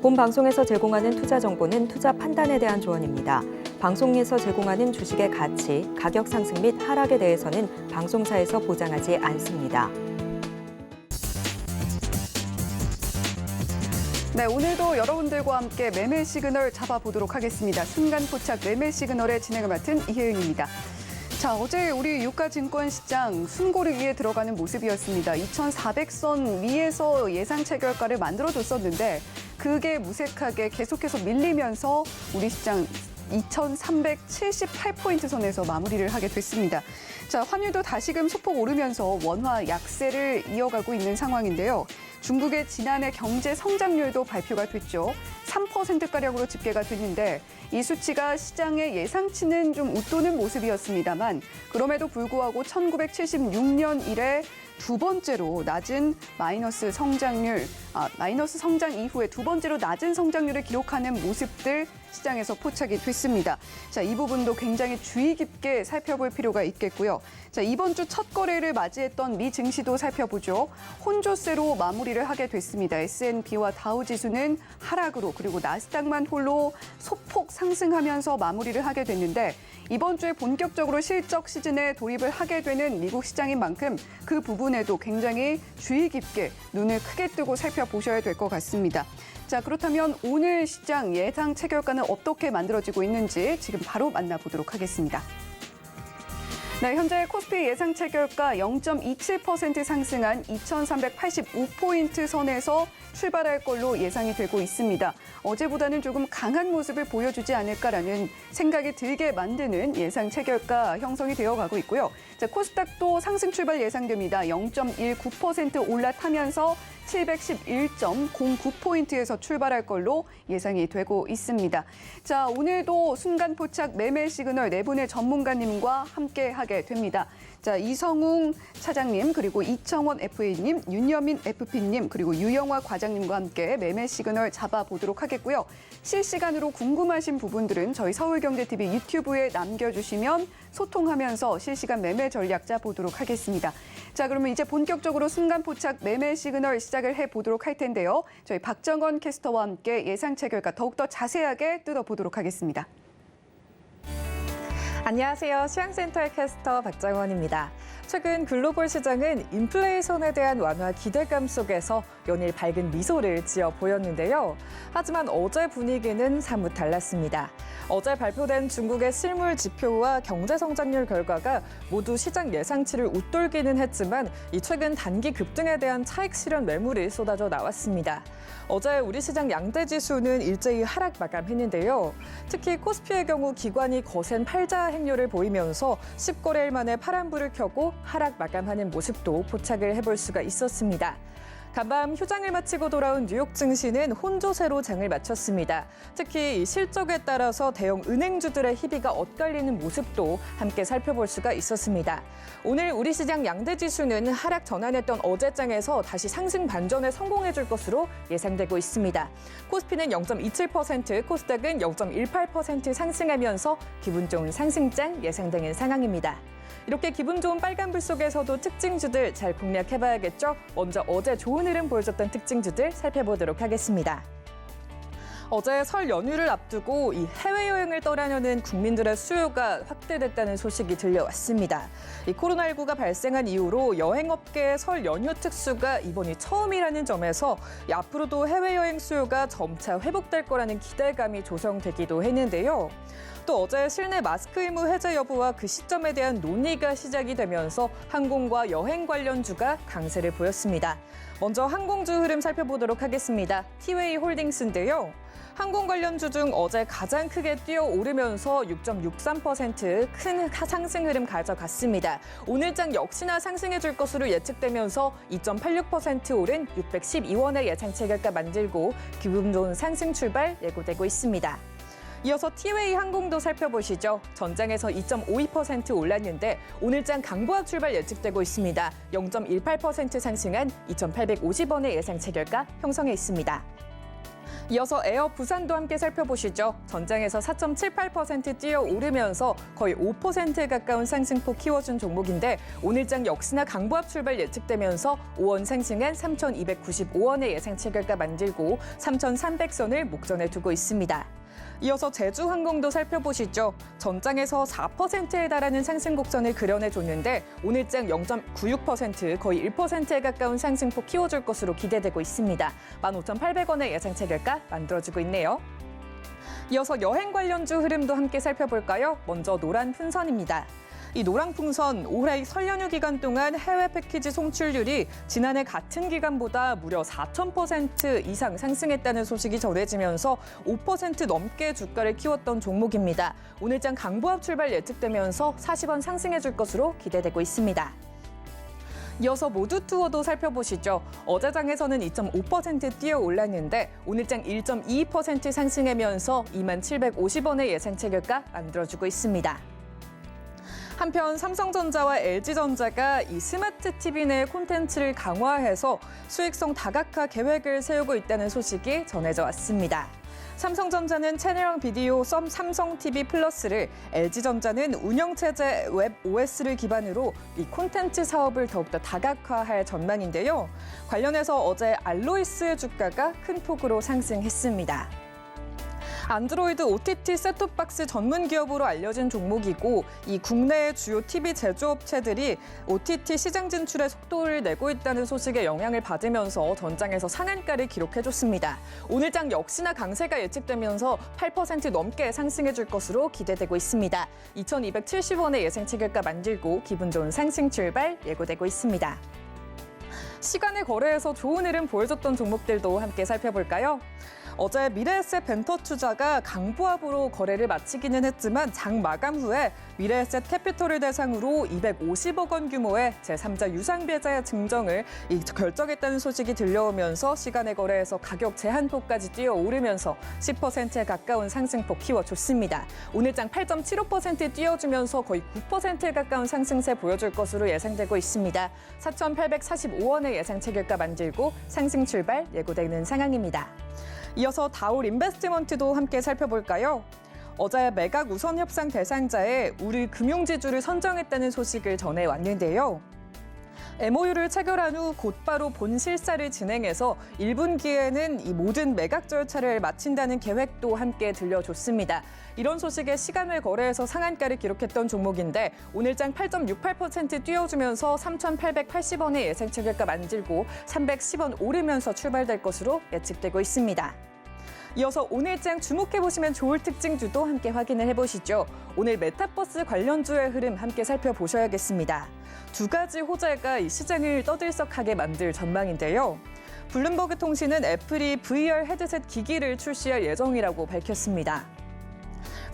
본 방송에서 제공하는 투자 정보는 투자 판단에 대한 조언입니다. 방송에서 제공하는 주식의 가치, 가격 상승 및 하락에 대해서는 방송사에서 보장하지 않습니다. 네, 오늘도 여러분들과 함께 매매 시그널 잡아보도록 하겠습니다. 순간 포착 매매 시그널의 진행을 맡은 이혜은입니다. 자, 어제 우리 유가증권 시장 숨고르기에 들어가는 모습이었습니다. 2,400선 위에서 예상 체결가를 만들어줬었는데 그게 무색하게 계속해서 밀리면서 우리 시장 2,378포인트 선에서 마무리를 하게 됐습니다. 자, 환율도 다시금 소폭 오르면서 원화 약세를 이어가고 있는 상황인데요. 중국의 지난해 경제 성장률도 발표가 됐죠. 3%가량으로 집계가 됐는데 이 수치가 시장의 예상치는 좀 웃도는 모습이었습니다만 그럼에도 불구하고 1976년 이래 두 번째로 낮은 마이너스 성장 이후에 두 번째로 낮은 성장률을 기록하는 모습들 시장에서 포착이 됐습니다. 자, 이 부분도 굉장히 주의 깊게 살펴볼 필요가 있겠고요. 자, 이번 주 첫 거래를 맞이했던 미 증시도 살펴보죠. 혼조세로 마무리를 하게 됐습니다. S&P와 다우 지수는 하락으로 그리고 나스닥만 홀로 소폭 상승하면서 마무리를 하게 됐는데 이번 주에 본격적으로 실적 시즌에 돌입을 하게 되는 미국 시장인 만큼 그 부분에도 굉장히 주의 깊게 눈을 크게 뜨고 살펴보셔야 될 것 같습니다. 자, 그렇다면 오늘 시장 예상 체결가는 어떻게 만들어지고 있는지 지금 바로 만나보도록 하겠습니다. 네, 현재 코스피 예상 체결가 0.27% 상승한 2,385포인트 선에서 출발할 걸로 예상이 되고 있습니다. 어제보다는 조금 강한 모습을 보여주지 않을까라는 생각이 들게 만드는 예상 체결가 형성이 되어가고 있고요. 자, 코스닥도 상승 출발 예상됩니다. 0.19% 올라타면서 711.09포인트에서 출발할 걸로 예상이 되고 있습니다. 자, 오늘도 순간 포착 매매 시그널 네 분의 전문가님과 함께하게 됩니다. 자, 이성웅 차장님, 그리고 이청원 FA님, 윤여민 FP님, 그리고 유영화 과장님과 함께 매매 시그널 잡아보도록 하겠고요. 실시간으로 궁금하신 부분들은 저희 서울경제TV 유튜브에 남겨주시면 소통하면서 실시간 매매 전략 짜보도록 하겠습니다. 자, 그러면 이제 본격적으로 순간 포착 매매 시그널 시작을 해보도록 할 텐데요. 저희 박정원 캐스터와 함께 예상 체결가 더욱더 자세하게 뜯어보도록 하겠습니다. 안녕하세요. 시황센터의 캐스터 박정원입니다. 최근 글로벌 시장은 인플레이션에 대한 완화 기대감 속에서 연일 밝은 미소를 지어 보였는데요. 하지만 어제 분위기는 사뭇 달랐습니다. 어제 발표된 중국의 실물 지표와 경제 성장률 결과가 모두 시장 예상치를 웃돌기는 했지만 이 최근 단기 급등에 대한 차익 실현 매물이 쏟아져 나왔습니다. 어제 우리 시장 양대 지수는 일제히 하락 마감했는데요. 특히 코스피의 경우 기관이 거센 팔자 행렬을 보이면서 10거래일 만에 파란불을 켜고 하락 마감하는 모습도 포착을 해볼 수가 있었습니다. 간밤 휴장을 마치고 돌아온 뉴욕 증시는 혼조세로 장을 마쳤습니다. 특히 실적에 따라서 대형 은행주들의 희비가 엇갈리는 모습도 함께 살펴볼 수가 있었습니다. 오늘 우리 시장 양대 지수는 하락 전환했던 어제장에서 다시 상승 반전에 성공해줄 것으로 예상되고 있습니다. 코스피는 0.27%, 코스닥은 0.18% 상승하면서 기분 좋은 상승장 예상되는 상황입니다. 이렇게 기분 좋은 빨간불 속에서도 특징주들 잘 공략해봐야겠죠? 먼저 어제 좋은 흐름 보여줬던 특징주들 살펴보도록 하겠습니다. 어제 설 연휴를 앞두고 이 해외여행을 떠나려는 국민들의 수요가 확대됐다는 소식이 들려왔습니다. 이 코로나19가 발생한 이후로 여행업계의 설 연휴 특수가 이번이 처음이라는 점에서 앞으로도 해외여행 수요가 점차 회복될 거라는 기대감이 조성되기도 했는데요. 또 어제 실내 마스크 의무 해제 여부와 그 시점에 대한 논의가 시작이 되면서 항공과 여행 관련주가 강세를 보였습니다. 먼저 항공주 흐름 살펴보도록 하겠습니다. 티웨이 홀딩스인데요. 항공 관련주 중 어제 가장 크게 뛰어오르면서 6.63% 큰 상승 흐름 가져갔습니다. 오늘장 역시나 상승해줄 것으로 예측되면서 2.86% 오른 612원의 예상 체결가 만들고 기분 좋은 상승 출발 예고되고 있습니다. 이어서 티웨이 항공도 살펴보시죠. 전장에서 2.52% 올랐는데 오늘장 강보합 출발 예측되고 있습니다. 0.18% 상승한 2,850원의 예상 체결가 형성해 있습니다. 이어서 에어 부산도 함께 살펴보시죠. 전장에서 4.78% 뛰어오르면서 거의 5%에 가까운 상승폭 키워준 종목인데 오늘장 역시나 강보합 출발 예측되면서 5원 상승한 3,295원의 예상 체결가 만들고 3,300선을 목전에 두고 있습니다. 이어서 제주항공도 살펴보시죠. 전장에서 4%에 달하는 상승 곡선을 그려내줬는데 오늘장 0.96% 거의 1%에 가까운 상승폭 키워줄 것으로 기대되고 있습니다. 15,800원의 예상 체결가 만들어주고 있네요. 이어서 여행 관련주 흐름도 함께 살펴볼까요? 먼저 노란 풍선입니다. 이 노랑 풍선 올해 설 연휴 기간 동안 해외 패키지 송출률이 지난해 같은 기간보다 무려 4,000% 이상 상승했다는 소식이 전해지면서 5% 넘게 주가를 키웠던 종목입니다. 오늘장 강보합 출발 예측되면서 40원 상승해줄 것으로 기대되고 있습니다. 이어서 모두 투어도 살펴보시죠. 어제장에서는 2.5% 뛰어 올랐는데 오늘장 1.22% 상승하면서 2750원의 예상 체결가 만들어주고 있습니다. 한편 삼성전자와 LG전자가 이 스마트 TV 내 콘텐츠를 강화해서 수익성 다각화 계획을 세우고 있다는 소식이 전해져 왔습니다. 삼성전자는 채널형 비디오 썸 삼성 TV 플러스를, LG전자는 운영체제 웹 OS를 기반으로 이 콘텐츠 사업을 더욱더 다각화할 전망인데요. 관련해서 어제 알로이스 주가가 큰 폭으로 상승했습니다. 안드로이드 OTT 셋톱박스 전문 기업으로 알려진 종목이고 이 국내의 주요 TV 제조업체들이 OTT 시장 진출에 속도를 내고 있다는 소식에 영향을 받으면서 전장에서 상한가를 기록해줬습니다. 오늘장 역시나 강세가 예측되면서 8% 넘게 상승해줄 것으로 기대되고 있습니다. 2,270원의 예상 체결가 만들고 기분 좋은 상승 출발 예고되고 있습니다. 시간의 거래에서 좋은 흐름 보여줬던 종목들도 함께 살펴볼까요? 어제 미래에셋 벤터투자가 강보합으로 거래를 마치기는 했지만 장 마감 후에 미래에셋 캐피털을 대상으로 250억 원 규모의 제3자 유상배자 증정을 결정했다는 소식이 들려오면서 시간의 거래에서 가격 제한폭까지 뛰어오르면서 10%에 가까운 상승폭 키워줬습니다. 오늘장 8.75% 뛰어주면서 거의 9%에 가까운 상승세 보여줄 것으로 예상되고 있습니다. 4,845원의 예상 체결가 만들고 상승 출발 예고되는 상황입니다. 이어서 다올 인베스트먼트도 함께 살펴볼까요? 어제 매각 우선 협상 대상자에 우리 금융지주를 선정했다는 소식을 전해왔는데요. MOU를 체결한 후 곧바로 본 실사를 진행해서 1분기에는 이 모든 매각 절차를 마친다는 계획도 함께 들려줬습니다. 이런 소식에 시간을 거래해서 상한가를 기록했던 종목인데 오늘장 8.68% 뛰어주면서 3,880원의 예상 체결가 만들고 310원 오르면서 출발될 것으로 예측되고 있습니다. 이어서 오늘장 주목해보시면 좋을 특징주도 함께 확인을 해보시죠. 오늘 메타버스 관련주의 흐름 함께 살펴보셔야겠습니다. 두 가지 호재가 이 시장을 떠들썩하게 만들 전망인데요. 블룸버그 통신은 애플이 VR 헤드셋 기기를 출시할 예정이라고 밝혔습니다.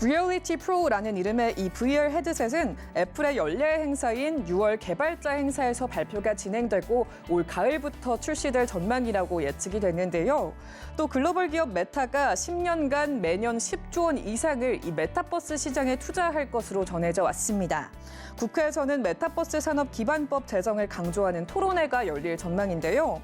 리얼리티 프로라는 이름의 이 VR 헤드셋은 애플의 연례 행사인 6월 개발자 행사에서 발표가 진행되고 올 가을부터 출시될 전망이라고 예측이 됐는데요. 또 글로벌 기업 메타가 10년간 매년 10조 원 이상을 이 메타버스 시장에 투자할 것으로 전해져 왔습니다. 국회에서는 메타버스 산업 기반법 제정을 강조하는 토론회가 열릴 전망인데요.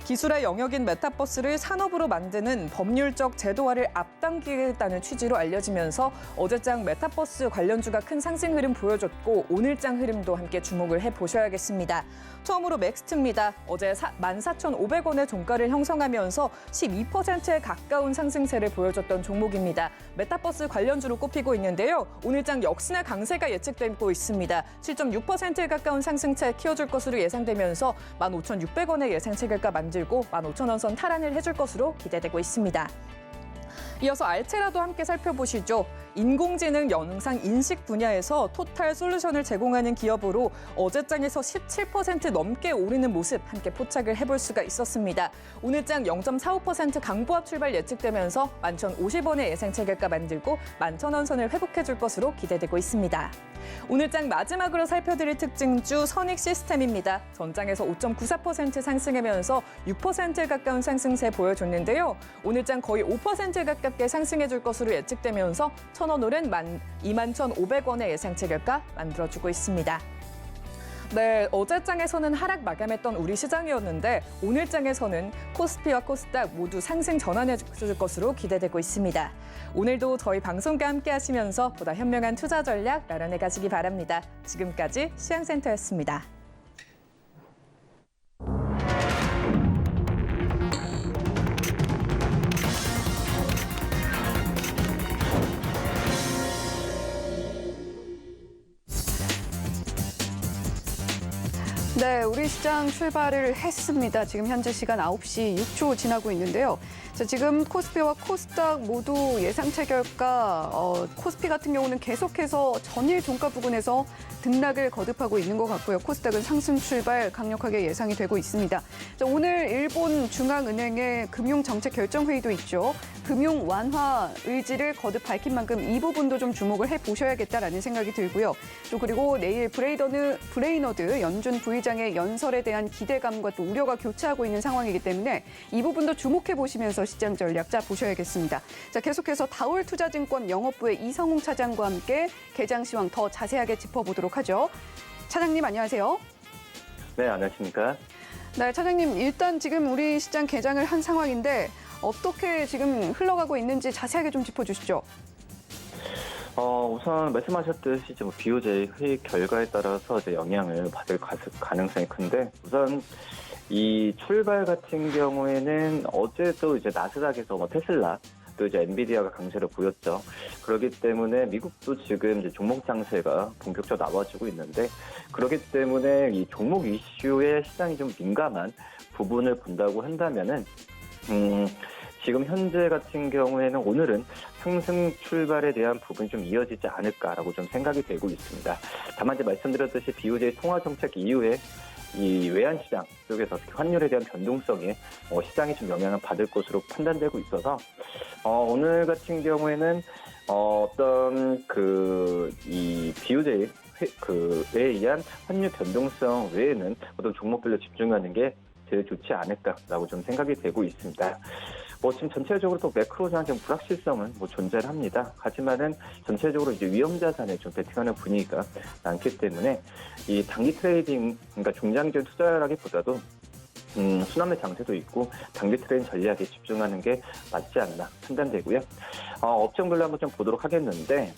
기술의 영역인 메타버스를 산업으로 만드는 법률적 제도화를 앞당기겠다는 취지로 알려지면서 어제장 메타버스 관련주가 큰 상승 흐름 보여줬고 오늘장 흐름도 함께 주목을 해보셔야겠습니다. 처음으로 맥스트입니다. 어제 14,500원의 종가를 형성하면서 12%에 가까운 상승세를 보여줬던 종목입니다. 메타버스 관련주로 꼽히고 있는데요. 오늘장 역시나 강세가 예측되고 있습니다. 7.6%에 가까운 상승세 키워줄 것으로 예상되면서 15,600원의 예상 체결가 만들고 15,000원 선 탈환을 해줄 것으로 기대되고 있습니다. 이어서 알체라도 함께 살펴보시죠. 인공지능 영상 인식 분야에서 토탈 솔루션을 제공하는 기업으로 어제장에서 17% 넘게 오르는 모습 함께 포착을 해볼 수가 있었습니다. 오늘장 0.45% 강보합 출발 예측되면서 11,050원의 예상 체결가 만들고 11,000원 선을 회복해줄 것으로 기대되고 있습니다. 오늘장 마지막으로 살펴드릴 특징주 선익 시스템입니다. 전장에서 5.94% 상승하면서 6%에 가까운 상승세 보여줬는데요. 오늘장 거의 5%에 가깝게 상승해줄 것으로 예측되면서 1,000원 오른 21,500원의 예상 체결가 만들어주고 있습니다. 네, 어제 장에서는 하락 마감했던 우리 시장이었는데 오늘 장에서는 코스피와 코스닥 모두 상승 전환해 줄 것으로 기대되고 있습니다. 오늘도 저희 방송과 함께 하시면서 보다 현명한 투자 전략 마련해 가시기 바랍니다. 지금까지 시장센터였습니다. 네, 우리 시장 출발을 했습니다. 지금 현재 시간 9시 6초 지나고 있는데요. 자, 지금 코스피와 코스닥 모두 예상치 결과 코스피 같은 경우는 계속해서 전일 종가 부근에서 등락을 거듭하고 있는 것 같고요. 코스닥은 상승 출발 강력하게 예상이 되고 있습니다. 자, 오늘 일본 중앙은행의 금융정책결정회의도 있죠. 금융 완화 의지를 거듭 밝힌 만큼 이 부분도 좀 주목을 해보셔야겠다라는 생각이 들고요. 또 그리고 내일 브레이너드 연준 부의장의 연설에 대한 기대감과 또 우려가 교차하고 있는 상황이기 때문에 이 부분도 주목해 보시면서 시장 전략 짜 보셔야겠습니다. 자, 계속해서 다올투자증권 영업부의 이성웅 차장과 함께 개장 시황 더 자세하게 짚어보도록 하죠. 차장님 안녕하세요. 네, 안녕하십니까. 네, 차장님 일단 지금 우리 시장 개장을 한 상황인데 어떻게 지금 흘러가고 있는지 자세하게 좀 짚어주시죠. 우선 말씀하셨듯이 지금 BOJ 회의 결과에 따라서 이제 영향을 받을 가능성이 큰데 우선 이 출발 같은 경우에는 어제도 이제 나스닥에서 테슬라 또 이제 엔비디아가 강세를 보였죠. 그렇기 때문에 미국도 지금 이제 종목 장세가 본격적으로 나와주고 있는데 그렇기 때문에 이 종목 이슈에 시장이 좀 민감한 부분을 본다고 한다면은 지금 현재 같은 경우에는 오늘은 상승 출발에 대한 부분이 좀 이어지지 않을까라고 좀 생각이 되고 있습니다. 다만 이제 말씀드렸듯이 BOJ 통화 정책 이후에 이 외환 시장 쪽에서 특히 환율에 대한 변동성에 시장이 좀 영향을 받을 것으로 판단되고 있어서 오늘 같은 경우에는 어떤 이 BOJ 에 의한 환율 변동성 외에는 어떤 종목별로 집중하는 게 제일 좋지 않을까라고 좀 생각이 되고 있습니다. 지금 전체적으로 또 매크로상 좀 불확실성은 존재를 합니다. 하지만은 전체적으로 이제 위험 자산에 좀 베팅하는 분위기가 많기 때문에 이 단기 트레이딩, 그러니까 중장기적 투자라기보다도 순환매 장세도 있고 단기 트레이딩 전략에 집중하는 게 맞지 않나 판단되고요. 업종별로 한번 좀 보도록 하겠는데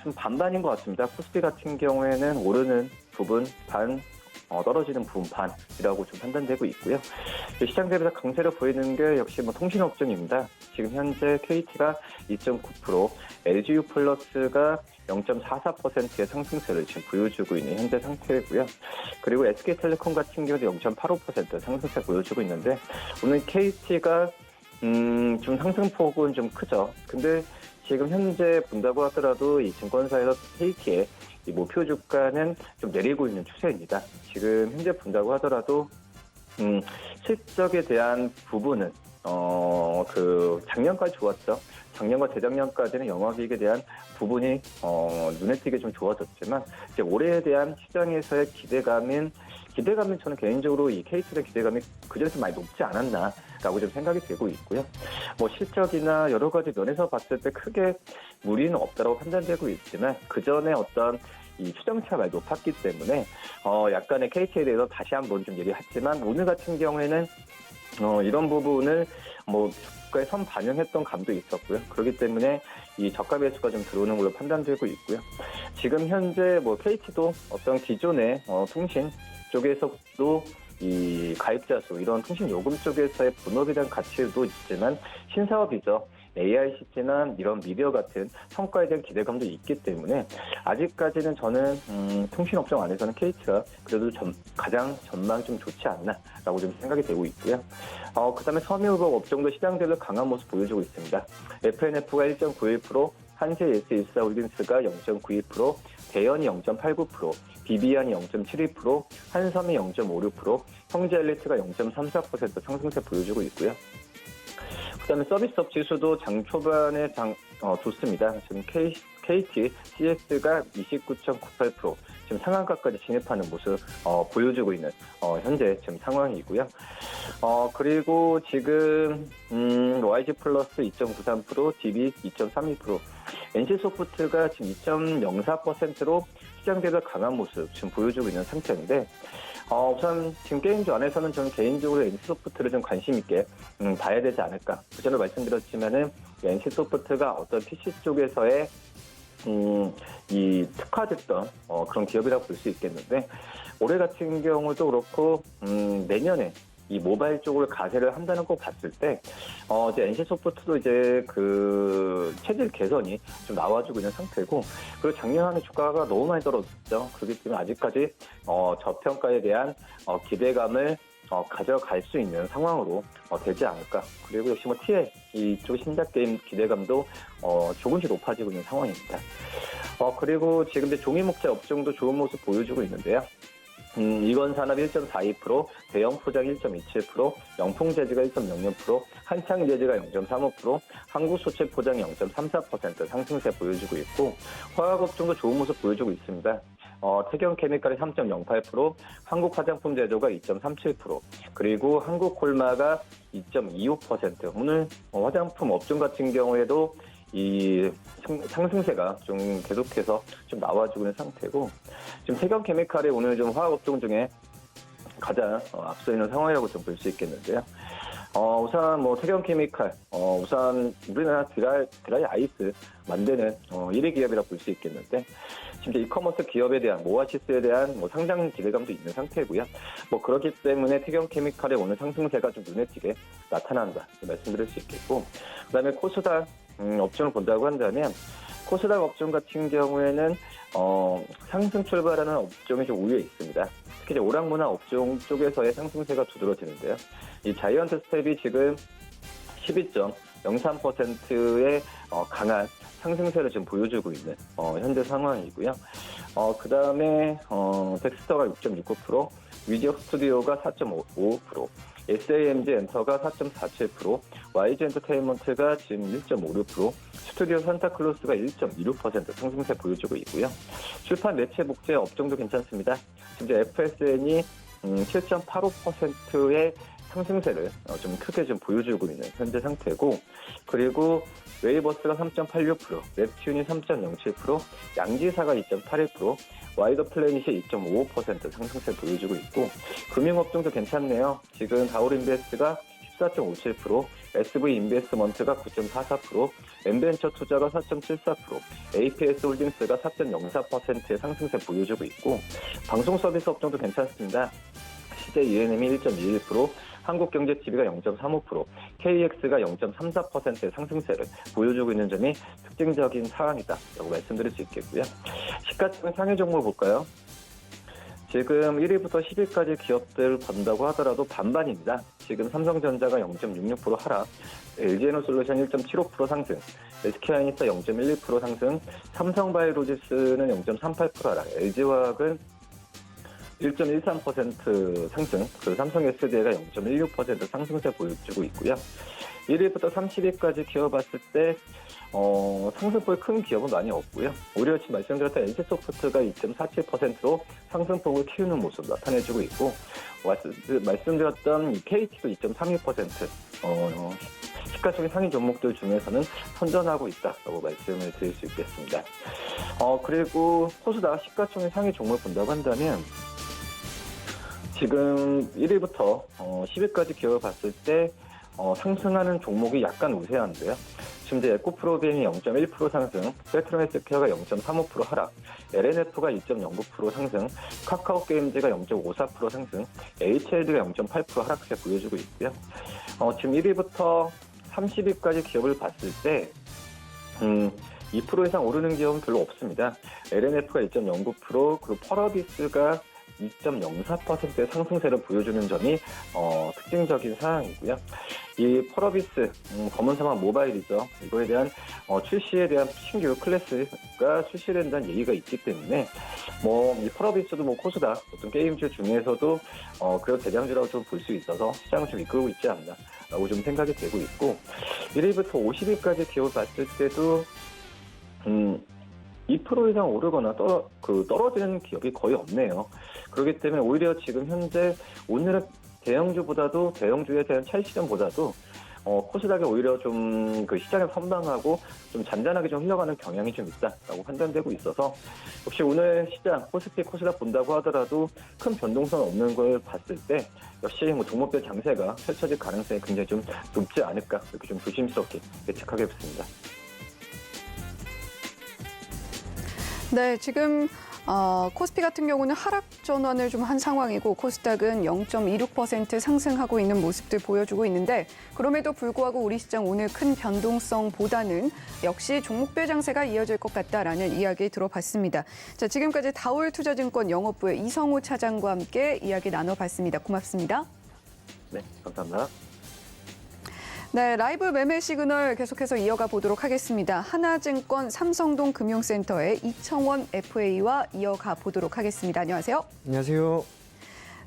좀 반반인 것 같습니다. 코스피 같은 경우에는 오르는 부분 반, 떨어지는 부분 반이라고 좀 판단되고 있고요. 시장 대비해서 강세를 보이는 게 역시 통신업종입니다. 지금 현재 KT가 2.9%, LGU 플러스가 0.44%의 상승세를 지금 보여주고 있는 현재 상태이고요. 그리고 SK텔레콤 같은 경우도 0.85% 상승세 보여주고 있는데 오늘 KT가 좀 상승폭은 좀 크죠. 근데 지금 현재 본다고 하더라도 이 증권사에서 KT의 이 목표 주가는 좀 내리고 있는 추세입니다. 지금 현재 본다고 하더라도 실적에 대한 부분은 작년까지 좋았죠. 작년과 재작년까지는 영업이익에 대한 부분이 눈에 띄게 좀 좋아졌지만 이제 올해에 대한 시장에서의 기대감은 저는 개인적으로 이 KT의 기대감이 그전에서 많이 높지 않았나라고 좀 생각이 되고 있고요. 실적이나 여러 가지 면에서 봤을 때 크게 무리는 없다고 판단되고 있지만 그 전에 어떤 이 추정치가 많이 높았기 때문에 약간의 KT에 대해서 다시 한번 좀 얘기했지만 오늘 같은 경우에는 이런 부분을 주가에 선 반영했던 감도 있었고요. 그렇기 때문에 이 저가 배수가 좀 들어오는 걸로 판단되고 있고요. 지금 현재 KT도 어떤 기존의 통신 쪽에서도 이 가입자 수 이런 통신 요금 쪽에서의 본업에 대한 가치도 있지만 신사업이죠. AICT나 이런 미디어 같은 성과에 대한 기대감도 있기 때문에 아직까지는 저는 통신업종 안에서는 KT가 그래도 가장 전망이 좀 좋지 않나라고 좀 생각이 되고 있고요. 그다음에 섬유유업 업종도 시장별로 강한 모습 보여주고 있습니다. FNF가 1.91%, 한세S일사홀딩스가 0.92%, 대연이 0.89%, 비비안이 0.72%, 한섬이 0.56%, 형제엘리트가 0.34% 상승세 보여주고 있고요. 그다음에 서비스업 지수도 장 초반에 좋습니다. 지금 KT, CS가 29.98% 지금 상한가까지 진입하는 모습 보여주고 있는 현재 지금 상황이고요. 그리고 지금 YG 플러스 2.93%, DB 2.32%, NC소프트가 지금 2.04%로 시장 대비 강한 모습 지금 보여주고 있는 상태인데, 우선 지금 게임주 안에서는 저는 개인적으로 NC소프트를 좀 관심 있게 봐야 되지 않을까. 그전에 말씀드렸지만은 NC소프트가 어떤 PC 쪽에서의 이 특화됐던 그런 기업이라고 볼 수 있겠는데, 올해 같은 경우도 그렇고 내년에 이 모바일 쪽을 가세를 한다는 거 봤을 때, 이제 NC소프트도 이제 그 체질 개선이 좀 나와주고 있는 상태고, 그리고 작년 한 해 주가가 너무 많이 떨어졌죠. 그렇기 때문에 아직까지 저평가에 대한 기대감을 가져갈 수 있는 상황으로 되지 않을까. 그리고 역시 뭐 TL 이쪽 신작 게임 기대감도 조금씩 높아지고 있는 상황입니다. 그리고 지금 이제 종이목재 업종도 좋은 모습 보여주고 있는데요. 이건산업 1.42%, 대형포장 1.27%, 영풍재지가 1.06%, 한창재지가 0.35%, 한국소체포장이 0.34% 상승세 보여주고 있고, 화학업종도 좋은 모습 보여주고 있습니다. 태경케미칼이 3.08%, 한국화장품제조가 2.37%, 그리고 한국콜마가 2.25%. 오늘 화장품 업종 같은 경우에도 이 상승세가 좀 계속해서 좀 나와주고 있는 상태고, 지금 태경케미칼이 오늘 좀 화학업종 중에 가장 앞서 있는 상황이라고 좀 볼 수 있겠는데요. 우선 뭐 태경케미칼, 우선 우리나라 드라이 아이스 만드는 1위 기업이라고 볼 수 있겠는데, 지금 이커머스 기업에 대한 오아시스에 대한 뭐 상장 기대감도 있는 상태고요. 뭐 그렇기 때문에 태경케미칼의 오늘 상승세가 좀 눈에 띄게 나타난다 말씀드릴 수 있겠고, 그다음에 코스닥 업종을 본다고 한다면, 코스닥 업종 같은 경우에는 상승 출발하는 업종이 좀 우위에 있습니다. 특히 이제 오락문화 업종 쪽에서의 상승세가 두드러지는데요. 이 자이언트 스텝이 지금 12.03%의 강한 상승세를 지금 보여주고 있는 현재 상황이고요. 그 다음에 덱스터가 6.69%, 위지어 스튜디오가 4.55%, SAMG 엔터가 4.47%, YG 엔터테인먼트가 지금 1.56%, 스튜디오 산타클로스가 1.26% 상승세 보여주고 있고요. 출판 매체 목재 업종도 괜찮습니다. 지금 FSN이 7.85%의 상승세를 좀 크게 좀 보여주고 있는 현재 상태고, 그리고 웨이버스가 3.86%, 웹튠이 3.07%, 양지사가 2.81%, 와이더 플래닛이 2.55% 상승세 보여주고 있고, 금융업종도 괜찮네요. 지금 다올인베스트가 14.57%, SV 인베스먼트가 9.44%, 엠벤처 투자가 4.74%, APS 홀딩스가 4.04%의 상승세 보여주고 있고, 방송 서비스 업종도 괜찮습니다. CJ ENM이 1.21%, 한국경제TV가 0.35%, KX가 0.34%의 상승세를 보여주고 있는 점이 특징적인 사안이다라고 말씀드릴 수 있겠고요. 시가총액 상위 종목 볼까요? 지금 1위부터 10위까지 기업들 본다고 하더라도 반반입니다. 지금 삼성전자가 0.66% 하락, LG에너솔루션 1.75% 상승, SK하이닉스 0.12% 상승, 삼성바이오로지스는 0.38% 하락, LG화학은 1.13% 상승, 그리고 삼성 SDI가 0.16% 상승세 보여주고 있고요. 1위부터 30위까지 기업 봤을 때 상승폭이 큰 기업은 많이 없고요. 오히려 지금 말씀드렸던 NC소프트가 2.47%로 상승폭을 키우는 모습 나타내주고 있고, 말씀드렸던 KT도 2.32%, 시가총액 상위 종목들 중에서는 선전하고 있다라고 말씀을 드릴 수 있겠습니다. 그리고 코스닥 시가총액 상위 종목을 본다고 한다면, 지금 1위부터 10위까지 기업을 봤을 때 상승하는 종목이 약간 우세한데요. 지금 이제 에코프로비엠이 0.1% 상승, 셀트론헬스케어가 0.35% 하락, LNF가 2.09% 상승, 카카오게임즈가 0.54% 상승, HLD가 0.8% 하락세 보여주고 있고요. 지금 1위부터 30위까지 기업을 봤을 때 2% 이상 오르는 기업은 별로 없습니다. LNF가 2.09%, 그리고 펄어비스가 2.04%의 상승세를 보여주는 점이 특징적인 사항이고요. 이 펄어비스 검은사막 모바일이죠. 이거에 대한 출시에 대한 신규 클래스가 출시된다는 얘기가 있기 때문에 이 펄어비스도 코스닥 어떤 게임주 중에서도 그런 대장주라고 좀 볼 수 있어서 시장을 좀 이끌고 있지 않나라고 좀 생각이 되고 있고, 1위부터 50위까지 기업을 봤을 때도 2% 이상 오르거나 떨어지는 기업이 거의 없네요. 그렇기 때문에 오히려 지금 현재 오늘은 대형주에 대한 차익 실현보다도 코스닥이 오히려 좀 그 시장에 선방하고 좀 잔잔하게 좀 흘러가는 경향이 좀 있다라고 판단되고 있어서 역시 오늘 시장 코스피 코스닥 본다고 하더라도 큰 변동성 없는 걸 봤을 때 역시 뭐 종목별 장세가 펼쳐질 가능성이 굉장히 좀 높지 않을까 이렇게 좀 조심스럽게 예측하겠습니다. 네, 지금 코스피 같은 경우는 하락 전환을 좀 한 상황이고 코스닥은 0.26% 상승하고 있는 모습들 보여주고 있는데 그럼에도 불구하고 우리 시장 오늘 큰 변동성보다는 역시 종목별 장세가 이어질 것 같다라는 이야기 들어봤습니다. 자, 지금까지 다올투자증권 영업부의 이성우 차장과 함께 이야기 나눠봤습니다. 고맙습니다. 네, 감사합니다. 네, 라이브 매매 시그널 계속해서 이어가 보도록 하겠습니다. 하나증권 삼성동 금융센터의 이청원 FA와 이어가 보도록 하겠습니다. 안녕하세요. 안녕하세요.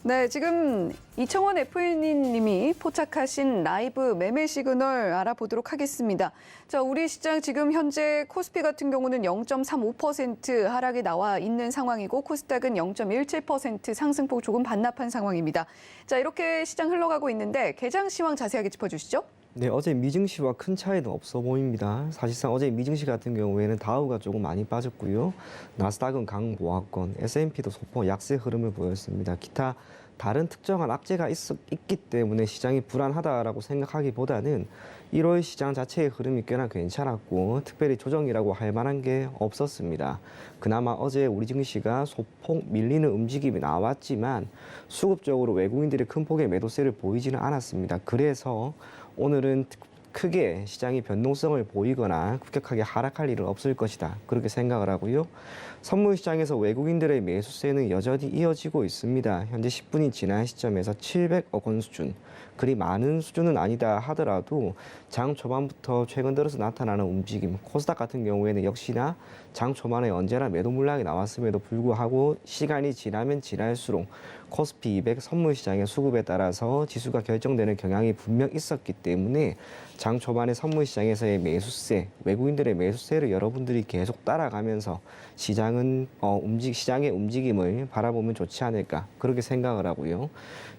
네, 지금 이청원 FA님이 포착하신 라이브 매매 시그널 알아보도록 하겠습니다. 자, 우리 시장 지금 현재 코스피 같은 경우는 0.35% 하락이 나와 있는 상황이고 코스닥은 0.17% 상승폭 조금 반납한 상황입니다. 자, 이렇게 시장 흘러가고 있는데 개장 시황 자세하게 짚어주시죠. 네, 어제 미증시와 큰 차이는 없어 보입니다. 사실상 어제 미증시 같은 경우에는 다우가 조금 많이 빠졌고요. 나스닥은 강보합권, S&P도 소폭 약세 흐름을 보였습니다. 기타 다른 특정한 악재가 있기 때문에 시장이 불안하다라고 생각하기보다는 1월 시장 자체의 흐름이 꽤나 괜찮았고 특별히 조정이라고 할 만한 게 없었습니다. 그나마 어제 우리 증시가 소폭 밀리는 움직임이 나왔지만 수급적으로 외국인들이 큰 폭의 매도세를 보이지는 않았습니다. 그래서 오늘은 크게 시장이 변동성을 보이거나 급격하게 하락할 일은 없을 것이다. 그렇게 생각을 하고요. 선물 시장에서 외국인들의 매수세는 여전히 이어지고 있습니다. 현재 10분이 지난 시점에서 700억 원 수준. 그리 많은 수준은 아니다 하더라도 장 초반부터 최근 들어서 나타나는 움직임, 코스닥 같은 경우에는 역시나 장 초반에 언제나 매도 물량이 나왔음에도 불구하고 시간이 지나면 지날수록 코스피 200 선물 시장의 수급에 따라서 지수가 결정되는 경향이 분명 있었기 때문에 장 초반에 선물 시장에서의 매수세, 외국인들의 매수세를 여러분들이 계속 따라가면서 시장의 움직임을 바라보면 좋지 않을까 그렇게 생각을 하고요.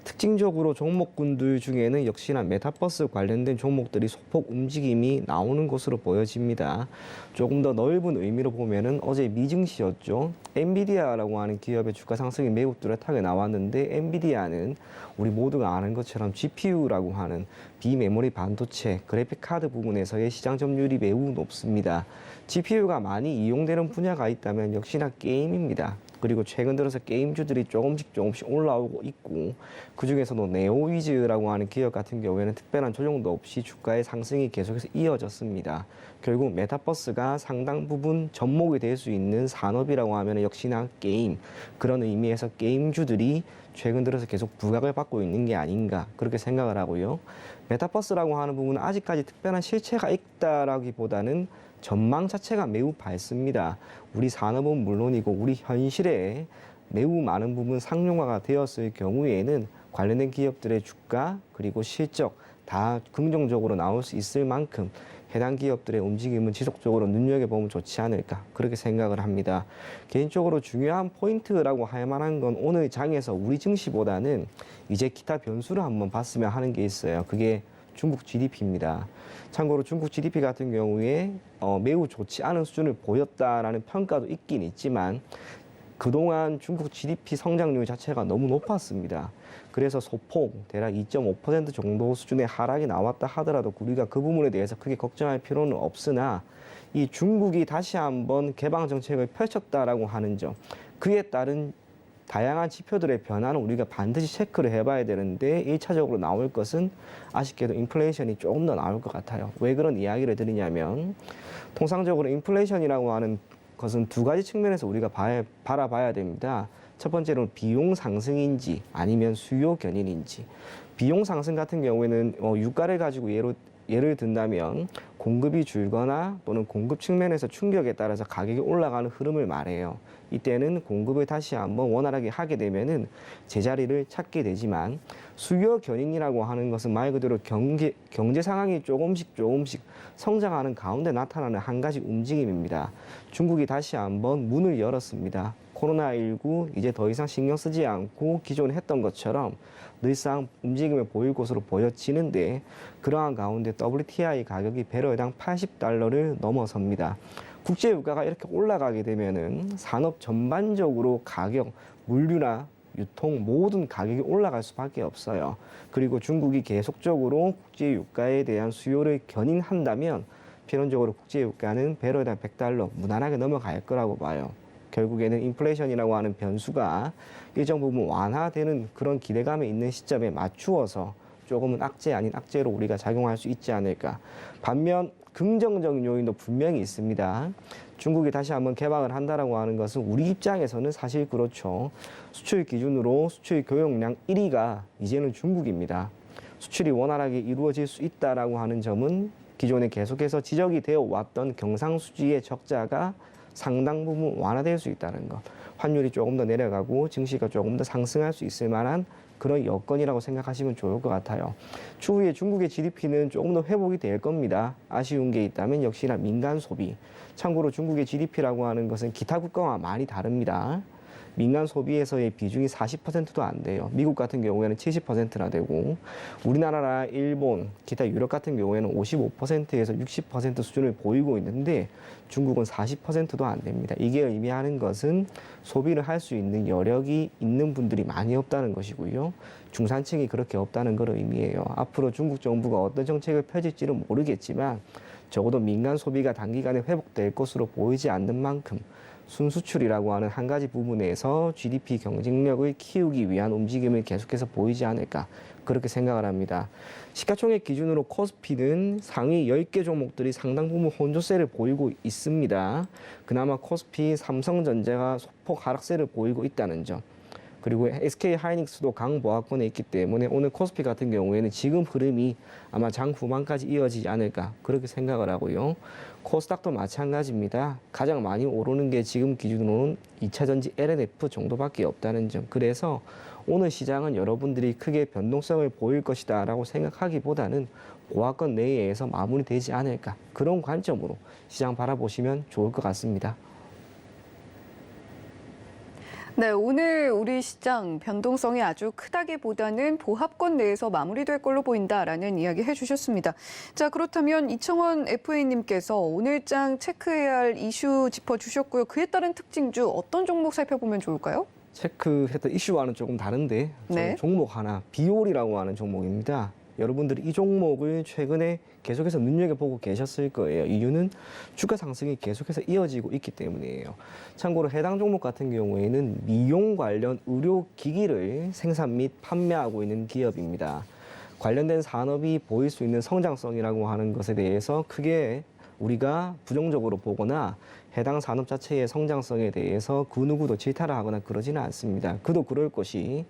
특징적으로 종목군들 중에는 역시나 메타버스 관련된 종목들이 소폭 움직임이 나오는 것으로 보여집니다. 조금 더 넓은 의미로 보면은 어제 미증시였죠. 엔비디아라고 하는 기업의 주가 상승이 매우 뚜렷하게 나왔는데 엔비디아는 우리 모두가 아는 것처럼 GPU라고 하는 비메모리 반도체, 그래픽 카드 부분에서의 시장 점유율이 매우 높습니다. GPU가 많이 이용되는 분야가 있다면 역시나 게임입니다. 그리고 최근 들어서 게임주들이 조금씩 올라오고 있고 그중에서도 네오위즈라고 하는 기업 같은 경우에는 특별한 조정도 없이 주가의 상승이 계속해서 이어졌습니다. 결국 메타버스가 상당 부분 접목이 될 수 있는 산업이라고 하면 역시나 게임, 그런 의미에서 게임주들이 최근 들어서 계속 부각을 받고 있는 게 아닌가 그렇게 생각을 하고요. 메타버스라고 하는 부분은 아직까지 특별한 실체가 있다라기보다는 전망 자체가 매우 밝습니다. 우리 산업은 물론이고 우리 현실에 매우 많은 부분 상용화가 되었을 경우에는 관련된 기업들의 주가 그리고 실적 다 긍정적으로 나올 수 있을 만큼 해당 기업들의 움직임은 지속적으로 눈여겨보면 좋지 않을까 그렇게 생각을 합니다. 개인적으로 중요한 포인트라고 할 만한 건 오늘 장에서 우리 증시보다는 이제 기타 변수를 한번 봤으면 하는 게 있어요. 그게 중국 GDP입니다. 참고로 중국 GDP 같은 경우에 매우 좋지 않은 수준을 보였다라는 평가도 있긴 있지만 그동안 중국 GDP 성장률 자체가 너무 높았습니다. 그래서 소폭 대략 2.5% 정도 수준의 하락이 나왔다 하더라도 우리가 그 부분에 대해서 크게 걱정할 필요는 없으나 이 중국이 다시 한번 개방 정책을 펼쳤다라고 하는 점, 그에 따른 다양한 지표들의 변화는 우리가 반드시 체크를 해봐야 되는데 1차적으로 나올 것은 아쉽게도 인플레이션이 조금 더 나올 것 같아요. 왜 그런 이야기를 드리냐면 통상적으로 인플레이션이라고 하는 것은 두 가지 측면에서 우리가 바라봐야 됩니다. 첫 번째로는 비용 상승인지 아니면 수요 견인인지. 비용 상승 같은 경우에는 유가를 가지고 예를 든다면 공급이 줄거나 또는 공급 측면에서 충격에 따라서 가격이 올라가는 흐름을 말해요. 이때는 공급을 다시 한번 원활하게 하게 되면은 제자리를 찾게 되지만 수요 견인이라고 하는 것은 말 그대로 경제 상황이 조금씩 성장하는 가운데 나타나는 한 가지 움직임입니다. 중국이 다시 한번 문을 열었습니다. 코로나19 이제 더 이상 신경 쓰지 않고 기존에 했던 것처럼 늘상 움직임을 보일 것으로 보여지는데 그러한 가운데 WTI 가격이 배럴당 80달러를 넘어섭니다. 국제 유가가 이렇게 올라가게 되면은 산업 전반적으로 가격, 물류나 유통 모든 가격이 올라갈 수밖에 없어요. 그리고 중국이 계속적으로 국제 유가에 대한 수요를 견인한다면 필연적으로 국제 유가는 배럴당 100달러 무난하게 넘어갈 거라고 봐요. 결국에는 인플레이션이라고 하는 변수가 일정 부분 완화되는 그런 기대감에 있는 시점에 맞추어서 조금은 악재 아닌 악재로 우리가 작용할 수 있지 않을까. 반면 긍정적인 요인도 분명히 있습니다. 중국이 다시 한번 개방을 한다라고 하는 것은 우리 입장에서는 사실 그렇죠. 수출 기준으로 수출 교역량 1위가 이제는 중국입니다. 수출이 원활하게 이루어질 수 있다라고 하는 점은 기존에 계속해서 지적이 되어 왔던 경상수지의 적자가 상당 부분 완화될 수 있다는 것. 환율이 조금 더 내려가고 증시가 조금 더 상승할 수 있을 만한 그런 여건이라고 생각하시면 좋을 것 같아요. 추후에 중국의 GDP는 조금 더 회복이 될 겁니다. 아쉬운 게 있다면 역시나 민간 소비. 참고로 중국의 GDP라고 하는 것은 기타 국가와 많이 다릅니다. 민간 소비에서의 비중이 40%도 안 돼요. 미국 같은 경우에는 70%나 되고 우리나라나 일본, 기타 유럽 같은 경우에는 55%에서 60% 수준을 보이고 있는데 중국은 40%도 안 됩니다. 이게 의미하는 것은 소비를 할 수 있는 여력이 있는 분들이 많이 없다는 것이고요. 중산층이 그렇게 없다는 걸 의미해요. 앞으로 중국 정부가 어떤 정책을 펼칠지는 모르겠지만 적어도 민간 소비가 단기간에 회복될 것으로 보이지 않는 만큼 순수출이라고 하는 한 가지 부분에서 GDP 경쟁력을 키우기 위한 움직임을 계속해서 보이지 않을까 그렇게 생각을 합니다. 시가총액 기준으로 코스피는 상위 10개 종목들이 상당 부분 혼조세를 보이고 있습니다. 그나마 코스피, 삼성전자가 소폭 하락세를 보이고 있다는 점. 그리고 SK하이닉스도 강보합권에 있기 때문에 오늘 코스피 같은 경우에는 지금 흐름이 아마 장 후반까지 이어지지 않을까 그렇게 생각을 하고요. 코스닥도 마찬가지입니다. 가장 많이 오르는 게 지금 기준으로는 2차전지 LNF 정도밖에 없다는 점. 그래서 오늘 시장은 여러분들이 크게 변동성을 보일 것이다 라고 생각하기보다는 보합권 내에서 마무리되지 않을까 그런 관점으로 시장 바라보시면 좋을 것 같습니다. 네, 오늘 우리 시장 변동성이 아주 크다기보다는 보합권 내에서 마무리될 걸로 보인다라는 이야기 해주셨습니다. 자, 그렇다면 이청원 FA님께서 오늘장 체크해야 할 이슈 짚어주셨고요. 그에 따른 특징주 어떤 종목 살펴보면 좋을까요? 체크했던 이슈와는 조금 다른데 네. 종목 하나, 비올이라고 하는 종목입니다. 여러분들이 이 종목을 최근에 계속해서 눈여겨보고 계셨을 거예요. 이유는 주가 상승이 계속해서 이어지고 있기 때문이에요. 참고로 해당 종목 같은 경우에는 미용 관련 의료기기를 생산 및 판매하고 있는 기업입니다. 관련된 산업이 보일 수 있는 성장성이라고 하는 것에 대해서 크게 우리가 부정적으로 보거나 해당 산업 자체의 성장성에 대해서 그 누구도 질타를 하거나 그러지는 않습니다. 그도 그럴 것이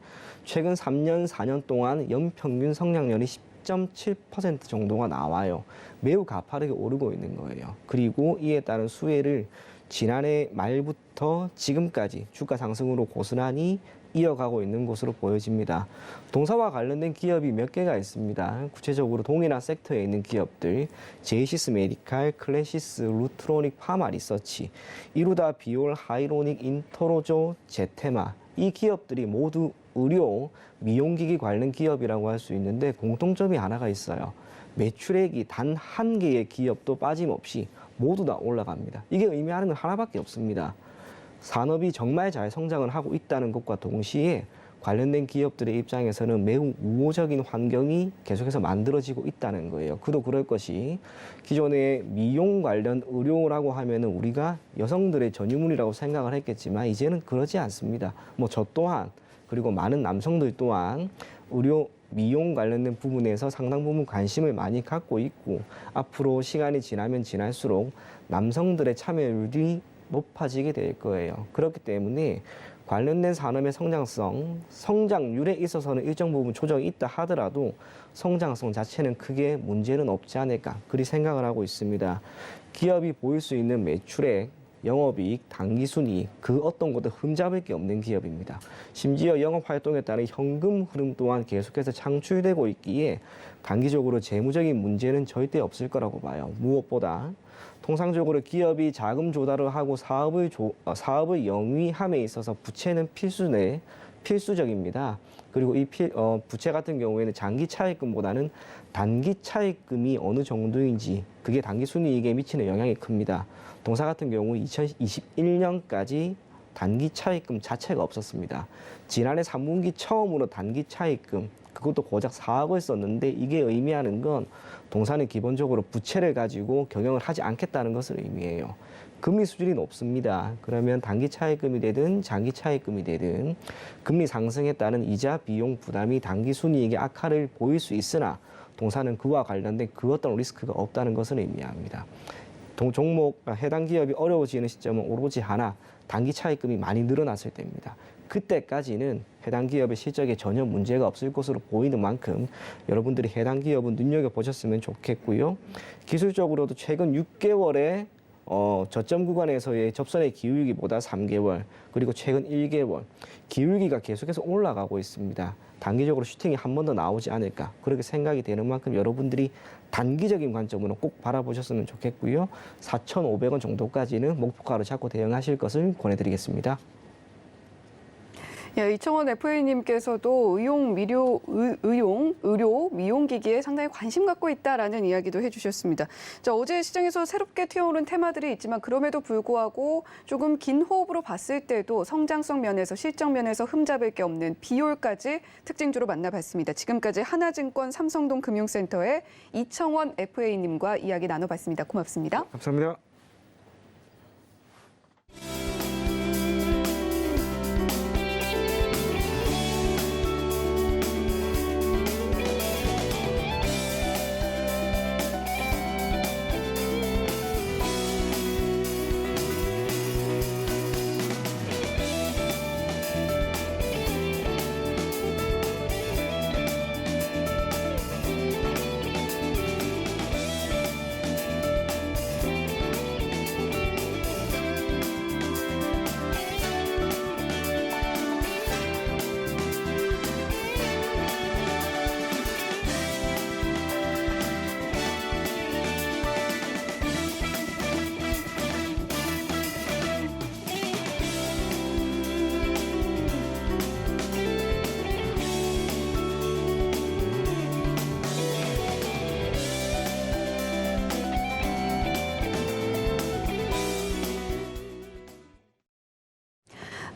최근 3년, 4년 동안 연평균 성장률이 10.7% 정도가 나와요. 매우 가파르게 오르고 있는 거예요. 그리고 이에 따른 수혜를 지난해 말부터 지금까지 주가 상승으로 고스란히 이어가고 있는 것으로 보여집니다. 동사와 관련된 기업이 몇 개가 있습니다. 구체적으로 동일한 섹터에 있는 기업들, 제이시스 메디칼, 클래시스, 루트로닉, 파마 리서치, 이루다, 비올, 하이로닉, 인터로조, 제테마 이 기업들이 모두 의료, 미용기기 관련 기업이라고 할 수 있는데 공통점이 하나가 있어요. 매출액이 단 한 개의 기업도 빠짐없이 모두 다 올라갑니다. 이게 의미하는 건 하나밖에 없습니다. 산업이 정말 잘 성장을 하고 있다는 것과 동시에 관련된 기업들의 입장에서는 매우 우호적인 환경이 계속해서 만들어지고 있다는 거예요. 그도 그럴 것이 기존의 미용 관련 의료라고 하면은 우리가 여성들의 전유물이라고 생각을 했겠지만 이제는 그러지 않습니다. 뭐 저 또한 그리고 많은 남성들 또한 의료 미용 관련된 부분에서 상당 부분 관심을 많이 갖고 있고 앞으로 시간이 지나면 지날수록 남성들의 참여율이 높아지게 될 거예요. 그렇기 때문에 관련된 산업의 성장성, 성장률에 있어서는 일정 부분 조정이 있다 하더라도 성장성 자체는 크게 문제는 없지 않을까 그리 생각을 하고 있습니다. 기업이 보일 수 있는 매출액 영업이익, 당기순이익 그 어떤 것도 흠잡을 게 없는 기업입니다. 심지어 영업활동에 따른 현금 흐름 또한 계속해서 창출되고 있기에 단기적으로 재무적인 문제는 절대 없을 거라고 봐요. 무엇보다 통상적으로 기업이 자금 조달을 하고 사업을 영위함에 있어서 부채는 필수적입니다. 그리고 이 부채 같은 경우에는 장기 차입금보다는 단기 차입금이 어느 정도인지 그게 단기 순이익에 미치는 영향이 큽니다. 동사 같은 경우 2021년까지 단기 차입금 자체가 없었습니다. 지난해 3분기 처음으로 단기 차입금 그것도 고작 4억을 썼는데 이게 의미하는 건 동사는 기본적으로 부채를 가지고 경영을 하지 않겠다는 것을 의미해요. 금리 수준이 높습니다. 그러면 단기 차입금이 되든 장기 차입금이 되든 금리 상승에 따른 이자 비용 부담이 단기 순이익의 악화를 보일 수 있으나 동사는 그와 관련된 그 어떤 리스크가 없다는 것을 의미합니다. 종목 해당 기업이 어려워지는 시점은 오로지 하나 단기 차입금이 많이 늘어났을 때입니다. 그때까지는 해당 기업의 실적에 전혀 문제가 없을 것으로 보이는 만큼 여러분들이 해당 기업은 눈여겨보셨으면 좋겠고요. 기술적으로도 최근 6개월에 저점 구간에서의 접선의 기울기보다 3개월 그리고 최근 1개월 기울기가 계속해서 올라가고 있습니다. 단기적으로 슈팅이 한 번 더 나오지 않을까 그렇게 생각이 되는 만큼 여러분들이 단기적인 관점으로 꼭 바라보셨으면 좋겠고요. 4,500원 정도까지는 목표가로 잡고 대응하실 것을 권해드리겠습니다. 예, 이청원 FA님께서도 의료, 미용기기에 상당히 관심 갖고 있다라는 이야기도 해주셨습니다. 자, 어제 시장에서 새롭게 튀어오른 테마들이 있지만 그럼에도 불구하고 조금 긴 호흡으로 봤을 때도 성장성 면에서 실적 면에서 흠잡을 게 없는 비율까지 특징주로 만나봤습니다. 지금까지 하나증권 삼성동 금융센터의 이청원 FA님과 이야기 나눠봤습니다. 고맙습니다. 감사합니다.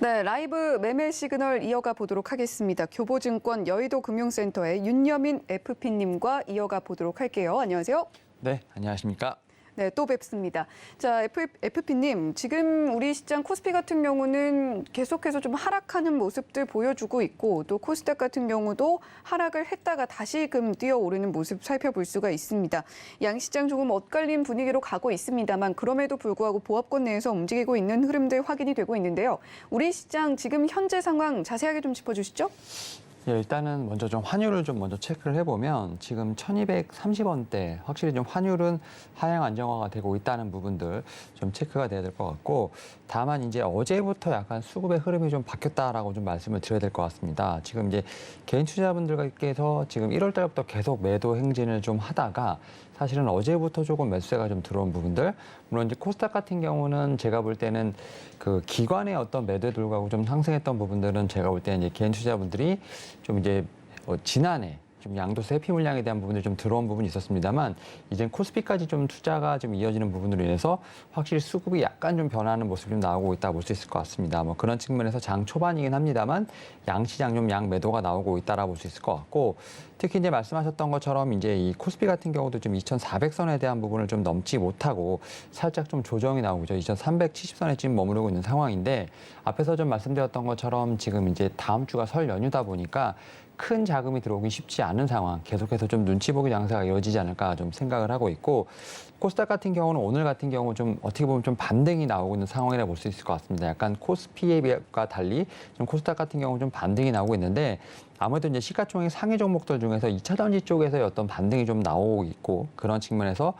네, 라이브 매매 시그널 이어가 보도록 하겠습니다. 교보증권 여의도금융센터의 윤여민 FP님과 이어가 보도록 할게요. 안녕하세요. 네, 안녕하십니까. 네, 또 뵙습니다. 자, FP님, 지금 우리 시장 코스피 같은 경우는 계속해서 좀 하락하는 모습들 보여주고 있고 또 코스닥 같은 경우도 하락을 했다가 다시금 뛰어오르는 모습 살펴볼 수가 있습니다. 양시장 조금 엇갈린 분위기로 가고 있습니다만 그럼에도 불구하고 보합권 내에서 움직이고 있는 흐름들 확인이 되고 있는데요. 우리 시장 지금 현재 상황 자세하게 좀 짚어주시죠. 예, 일단은 먼저 좀 환율을 좀 먼저 체크를 해보면 지금 1230원대 확실히 좀 환율은 하향 안정화가 되고 있다는 부분들 좀 체크가 돼야 될 것 같고 다만 이제 어제부터 약간 수급의 흐름이 좀 바뀌었다라고 좀 말씀을 드려야 될 것 같습니다. 지금 이제 개인 투자분들께서 지금 1월 달부터 계속 매도 행진을 좀 하다가 사실은 어제부터 조금 매수세가 좀 들어온 부분들, 물론 이제 코스닥 같은 경우는 제가 볼 때는 그 기관의 어떤 매도에 불구하고 좀 상승했던 부분들은 제가 볼 때는 이제 개인 투자분들이 좀 이제 지난해 좀 양도세 회피 물량에 대한 부분들이 좀 들어온 부분이 있었습니다만 이젠 코스피까지 좀 투자가 좀 이어지는 부분으로 인해서 확실히 수급이 약간 좀 변하는 모습이 좀 나오고 있다 볼 수 있을 것 같습니다. 뭐 그런 측면에서 장 초반이긴 합니다만 양시장 좀 양 매도가 나오고 있다라 볼 수 있을 것 같고 특히 이제 말씀하셨던 것처럼 이제 이 코스피 같은 경우도 좀 2,400선에 대한 부분을 좀 넘지 못하고 살짝 좀 조정이 나오고 있죠. 2,370선에 지금 머무르고 있는 상황인데 앞에서 좀 말씀드렸던 것처럼 지금 이제 다음 주가 설 연휴다 보니까 큰 자금이 들어오기 쉽지 않은 상황, 계속해서 좀 눈치 보기 장세가 이어지지 않을까 좀 생각을 하고 있고 코스닥 같은 경우는 오늘 같은 경우 좀 어떻게 보면 좀 반등이 나오고 있는 상황이라 볼 수 있을 것 같습니다. 약간 코스피와 달리 좀 코스닥 같은 경우는 좀 반등이 나오고 있는데 아무래도 이제 시가총액 상위 종목들 중에서 2차 전지 쪽에서의 어떤 반등이 좀 나오고 있고 그런 측면에서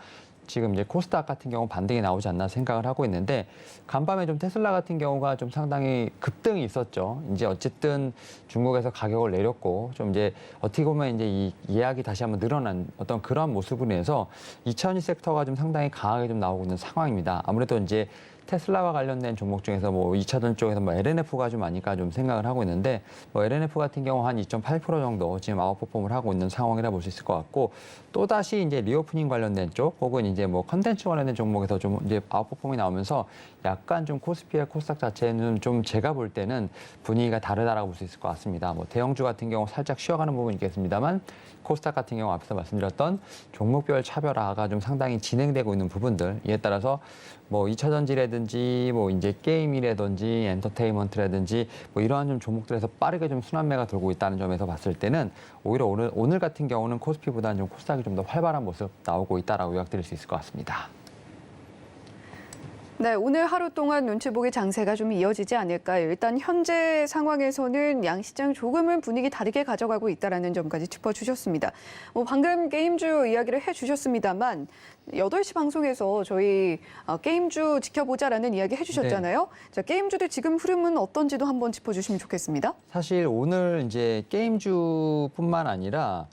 지금 이제 코스닥 같은 경우 반등이 나오지 않나 생각을 하고 있는데 간밤에 좀 테슬라 같은 경우가 좀 상당히 급등이 있었죠. 이제 어쨌든 중국에서 가격을 내렸고 좀 이제 어떻게 보면 이제 이 예약이 다시 한번 늘어난 어떤 그런 모습으로 인해서 2차전지 섹터가 좀 상당히 강하게 좀 나오고 있는 상황입니다. 아무래도 이제 테슬라와 관련된 종목 중에서 뭐 2차전 쪽에서 뭐 LNF가 좀 아닐까 좀 생각을 하고 있는데 뭐 LNF 같은 경우 한 2.8% 정도 지금 아웃퍼폼을 하고 있는 상황이라 볼 수 있을 것 같고 또 다시 이제 리오프닝 관련된 쪽 혹은 이제 뭐 컨텐츠 관련된 종목에서 좀 이제 아웃퍼폼이 나오면서 약간 좀 코스피와 코스닥 자체는 좀 제가 볼 때는 분위기가 다르다라고 볼 수 있을 것 같습니다. 뭐 대형주 같은 경우 살짝 쉬어가는 부분이 있겠습니다만 코스닥 같은 경우 앞에서 말씀드렸던 종목별 차별화가 좀 상당히 진행되고 있는 부분들 이에 따라서 뭐 2차전지라든지 뭐 이제 게임이라든지 엔터테인먼트라든지 뭐 이러한 좀 종목들에서 빠르게 좀 순환매가 돌고 있다는 점에서 봤을 때는 오히려 오늘 같은 경우는 코스피보다는 좀 코스닥이 좀 더 활발한 모습 나오고 있다라고 요약드릴 수 있을 것 같습니다. 네, 오늘 하루 동안 눈치 보기 장세가 좀 이어지지 않을까요? 일단 현재 상황에서는 양시장 조금은 분위기 다르게 가져가고 있다는 점까지 짚어주셨습니다. 뭐 방금 게임주 이야기를 해주셨습니다만 8시 방송에서 저희 게임주 지켜보자라는 이야기 해주셨잖아요. 자, 게임주들 지금 흐름은 어떤지도 한번 짚어주시면 좋겠습니다. 사실 오늘 이제 게임주뿐만 아니라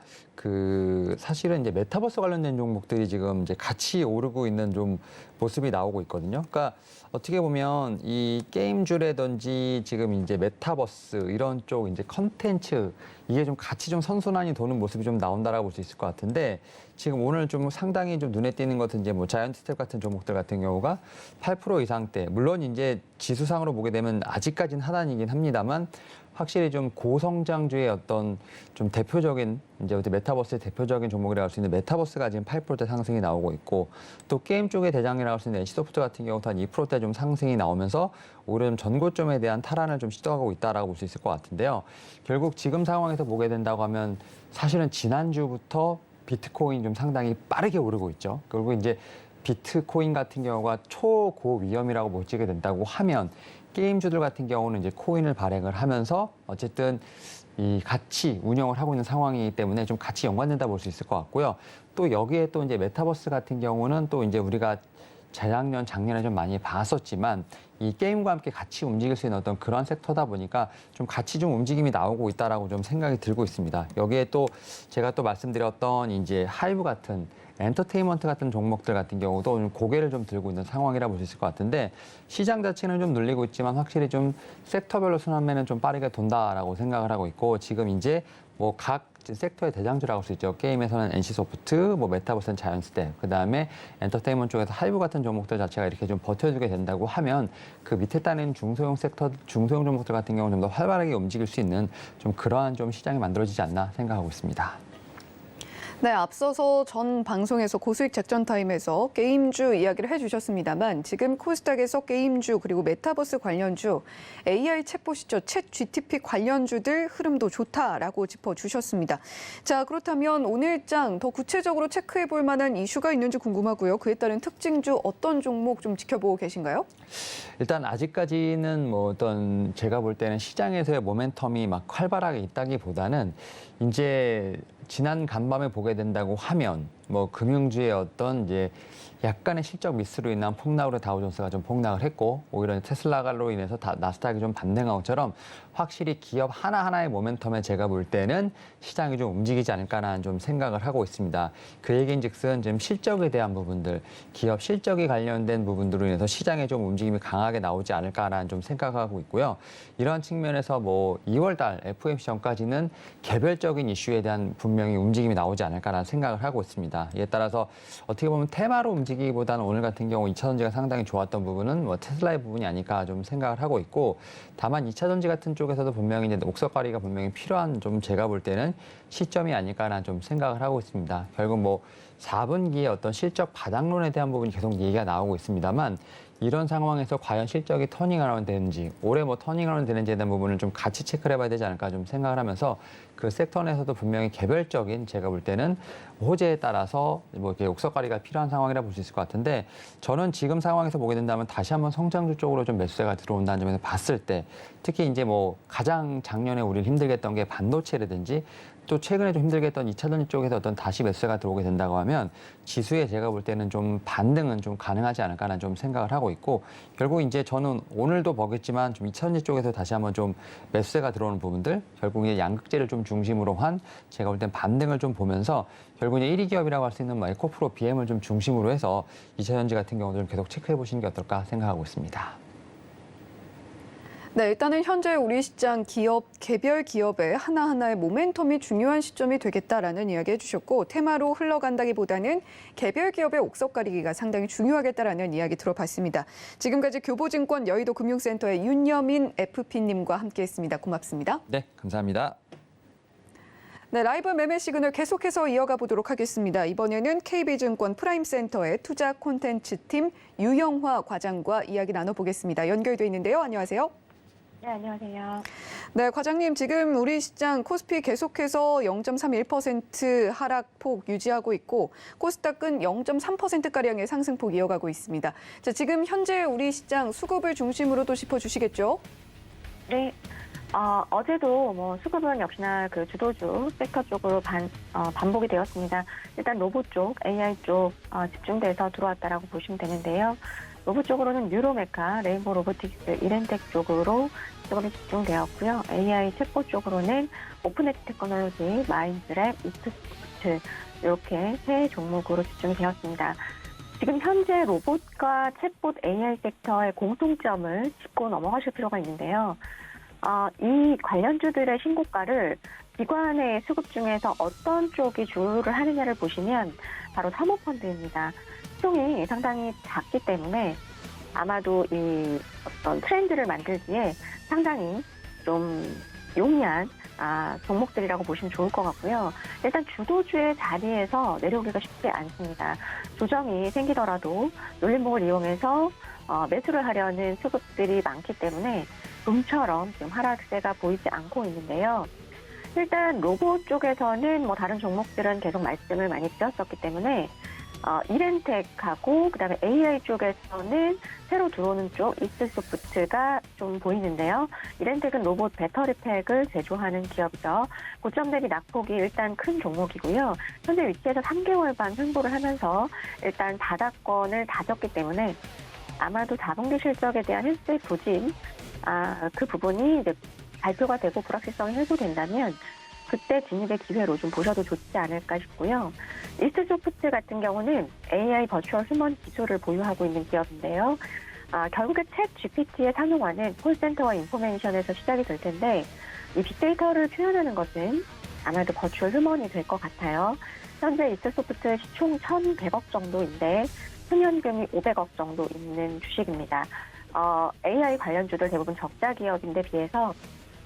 사실은 이제 메타버스 관련된 종목들이 지금 이제 같이 오르고 있는 좀 모습이 나오고 있거든요. 그러니까 어떻게 보면 이 게임주라든지 지금 이제 메타버스 이런 쪽 이제 컨텐츠 이게 좀 같이 좀 선순환이 도는 모습이 좀 나온다라고 볼 수 있을 것 같은데 지금 오늘 좀 상당히 좀 눈에 띄는 것은 이제 뭐 자이언트 스텝 같은 종목들 같은 경우가 8% 이상대 물론 이제 지수상으로 보게 되면 아직까지는 하단이긴 합니다만 확실히 좀 고성장주의 어떤 좀 대표적인 이제 어디 메타버스의 대표적인 종목이라고 할 수 있는 메타버스가 지금 8%대 상승이 나오고 있고 또 게임 쪽의 대장이라고 할 수 있는 NC소프트 같은 경우도 한 2%대 좀 상승이 나오면서 오히려 좀 전고점에 대한 탈환을 좀 시도하고 있다라고 볼 수 있을 것 같은데요. 결국 지금 상황에서 보게 된다고 하면 사실은 지난주부터 비트코인 좀 상당히 빠르게 오르고 있죠. 그리고 이제 비트코인 같은 경우가 초고 위험이라고 보지게 된다고 하면 게임주들 같은 경우는 이제 코인을 발행을 하면서 어쨌든 이 같이 운영을 하고 있는 상황이기 때문에 좀 같이 연관된다 볼 수 있을 것 같고요. 또 여기에 또 이제 메타버스 같은 경우는 또 이제 우리가 재작년, 작년에 좀 많이 봤었지만 이 게임과 함께 같이 움직일 수 있는 어떤 그런 섹터다 보니까 좀 같이 좀 움직임이 나오고 있다라고 좀 생각이 들고 있습니다. 여기에 또 제가 또 말씀드렸던 이제 하이브 같은 엔터테인먼트 같은 종목들 같은 경우도 오늘 고개를 좀 들고 있는 상황이라 볼 수 있을 것 같은데 시장 자체는 좀 눌리고 있지만 확실히 좀 섹터별로 순환매는 좀 빠르게 돈다라고 생각을 하고 있고 지금 이제 뭐 각 섹터의 대장주라고 할 수 있죠. 게임에서는 NC소프트, 뭐 메타버스는 자이언트스텝, 그다음에 엔터테인먼트 쪽에서 하이브 같은 종목들 자체가 이렇게 좀 버텨주게 된다고 하면 그 밑에 따른 중소형 종목들 같은 경우는 좀 더 활발하게 움직일 수 있는 좀 그러한 좀 시장이 만들어지지 않나 생각하고 있습니다. 네, 앞서서 전 방송에서 고수익 작전 타임에서 게임주 이야기를 해주셨습니다만 지금 코스닥에서 게임주 그리고 메타버스 관련주, AI 챗봇이죠. 챗 GTP 관련주들 흐름도 좋다라고 짚어주셨습니다. 자, 그렇다면 오늘장 더 구체적으로 체크해 볼 만한 이슈가 있는지 궁금하고요. 그에 따른 특징주 어떤 종목 좀 지켜보고 계신가요? 일단 아직까지는 뭐 어떤 제가 볼 때는 시장에서의 모멘텀이 막 활발하게 있다기보다는 이제 지난 간밤에 보게 된다고 하면 뭐 금융주의 어떤 이제 약간의 실적 미스로 인한 폭락으로 다우존스가 좀 폭락을 했고 오히려 테슬라로 인해서 나스닥이 좀 반등한 것처럼 확실히 기업 하나하나의 모멘텀에 제가 볼 때는 시장이 좀 움직이지 않을까라는 좀 생각을 하고 있습니다. 그 얘기인즉슨 지금 실적에 대한 부분들, 기업 실적이 관련된 부분들로 인해서 시장에 좀 움직임이 강하게 나오지 않을까라는 좀 생각하고 있고요. 이런 측면에서 뭐 2월 달 FOMC 전까지는 개별적인 이슈에 대한 분명히 움직임이 나오지 않을까라는 생각을 하고 있습니다. 이에 따라서 어떻게 보면 테마로 움직이기보다는 오늘 같은 경우 2차전지가 상당히 좋았던 부분은 뭐 테슬라의 부분이 아닐까 좀 생각을 하고 있고 다만 2차전지 같은 쪽에서도 분명히 이제 옥석 가리가 분명히 필요한 좀 제가 볼 때는 시점이 아닐까라는 좀 생각을 하고 있습니다. 결국 뭐 4분기의 어떤 실적 바닥론에 대한 부분이 계속 얘기가 나오고 있습니다만 이런 상황에서 과연 실적이 터닝어라운드 되는지 올해 뭐 터닝어라운드 되는지에 대한 부분을 좀 같이 체크를 해봐야 되지 않을까 좀 생각을 하면서 그 섹터 내에서도 분명히 개별적인 제가 볼 때는 호재에 따라서 뭐 이렇게 옥석가리가 필요한 상황이라 볼 수 있을 것 같은데 저는 지금 상황에서 보게 된다면 다시 한번 성장주 쪽으로 좀 매수세가 들어온다는 점에서 봤을 때 특히 이제 뭐 가장 작년에 우리를 힘들게 했던 게 반도체라든지 또 최근에 좀 힘들게 했던 2차전지 쪽에서 어떤 다시 매수세가 들어오게 된다고 하면 된다면 지수에 제가 볼 때는 좀 반등은 좀 가능하지 않을까라는 좀 생각을 하고 있고 결국 이제 저는 오늘도 보겠지만 좀 2차전지 쪽에서 다시 한번 좀 매수세가 들어오는 부분들 결국 이제 양극재를 좀 중심으로 한 제가 볼 땐 반등을 좀 보면서 결국 이제 1위 기업이라고 할 수 있는 에코프로 BM을 좀 중심으로 해서 2차전지 같은 경우도 좀 계속 체크해 보시는 게 어떨까 생각하고 있습니다. 네, 일단은 현재 우리 시장 기업, 개별 기업의 하나하나의 모멘텀이 중요한 시점이 되겠다라는 이야기 해주셨고 테마로 흘러간다기보다는 개별 기업의 옥석 가리기가 상당히 중요하겠다라는 이야기 들어봤습니다. 지금까지 교보증권 여의도 금융센터의 윤여민 FP님과 함께했습니다. 고맙습니다. 네, 감사합니다. 네, 라이브 매매 시그널 계속해서 이어가 보도록 하겠습니다. 이번에는 KB증권 프라임센터의 투자 콘텐츠팀 유영화 과장과 이야기 나눠보겠습니다. 연결돼 있는데요. 안녕하세요. 네, 안녕하세요. 네, 과장님, 지금 우리 시장 코스피 계속해서 0.31% 하락폭 유지하고 있고 코스닥은 0.3%가량의 상승폭 이어가고 있습니다. 자, 지금 현재 우리 시장 수급을 중심으로도 짚어주시겠죠? 네, 어제도 수급은 역시나 그 주도주 섹터 쪽으로 반복이 되었습니다. 일단 로봇 쪽, AI 쪽 집중돼서 들어왔다라고 보시면 되는데요. 로봇 쪽으로는 뉴로메카, 레인보우 로보틱스, 이렌텍 쪽으로 수급이 집중되었고요. AI 챗봇 쪽으로는 오픈에지 테크놀로지, 마인드랩, 이스트소프트 이렇게 세 종목으로 집중이 되었습니다. 지금 현재 로봇과 챗봇 AI 섹터의 공통점을 짚고 넘어가실 필요가 있는데요. 이 관련주들의 신고가를 기관의 수급 중에서 어떤 쪽이 주를 하느냐를 보시면 바로 사모펀드입니다. 시총이 상당히 작기 때문에 아마도 이 어떤 트렌드를 만들기에 상당히 좀 용이한 종목들이라고 보시면 좋을 것 같고요. 일단 주도주의 자리에서 내려오기가 쉽지 않습니다. 조정이 생기더라도 놀림목을 이용해서 매수를 하려는 수급들이 많기 때문에 좀처럼 지금 하락세가 보이지 않고 있는데요. 일단 로봇 쪽에서는 다른 종목들은 계속 말씀을 많이 드렸었기 때문에 이렌텍하고 그다음에 AI 쪽에서는 새로 들어오는 쪽 이스트소프트가 좀 보이는데요. 이렌텍은 로봇 배터리팩을 제조하는 기업이죠. 고점 대비 낙폭이 일단 큰 종목이고요. 현재 위치에서 3개월 반 횡보를 하면서 일단 바닥권을 다졌기 때문에 아마도 자본기 실적에 대한 헬스의 부진 그 부분이 이제 발표가 되고 불확실성이 해소된다면 그때 진입의 기회로 좀 보셔도 좋지 않을까 싶고요. 이스트소프트 같은 경우는 AI 버추얼 휴먼 기술을 보유하고 있는 기업인데요. 결국에 챗 GPT의 상용화는 콜센터와 인포메이션에서 시작이 될 텐데 이 빅데이터를 표현하는 것은 아마도 버추얼 휴먼이 될 것 같아요. 현재 이스트소프트 시총 1,100억 정도인데 순현금이 500억 정도 있는 주식입니다. AI 관련주들 대부분 적자 기업인데 비해서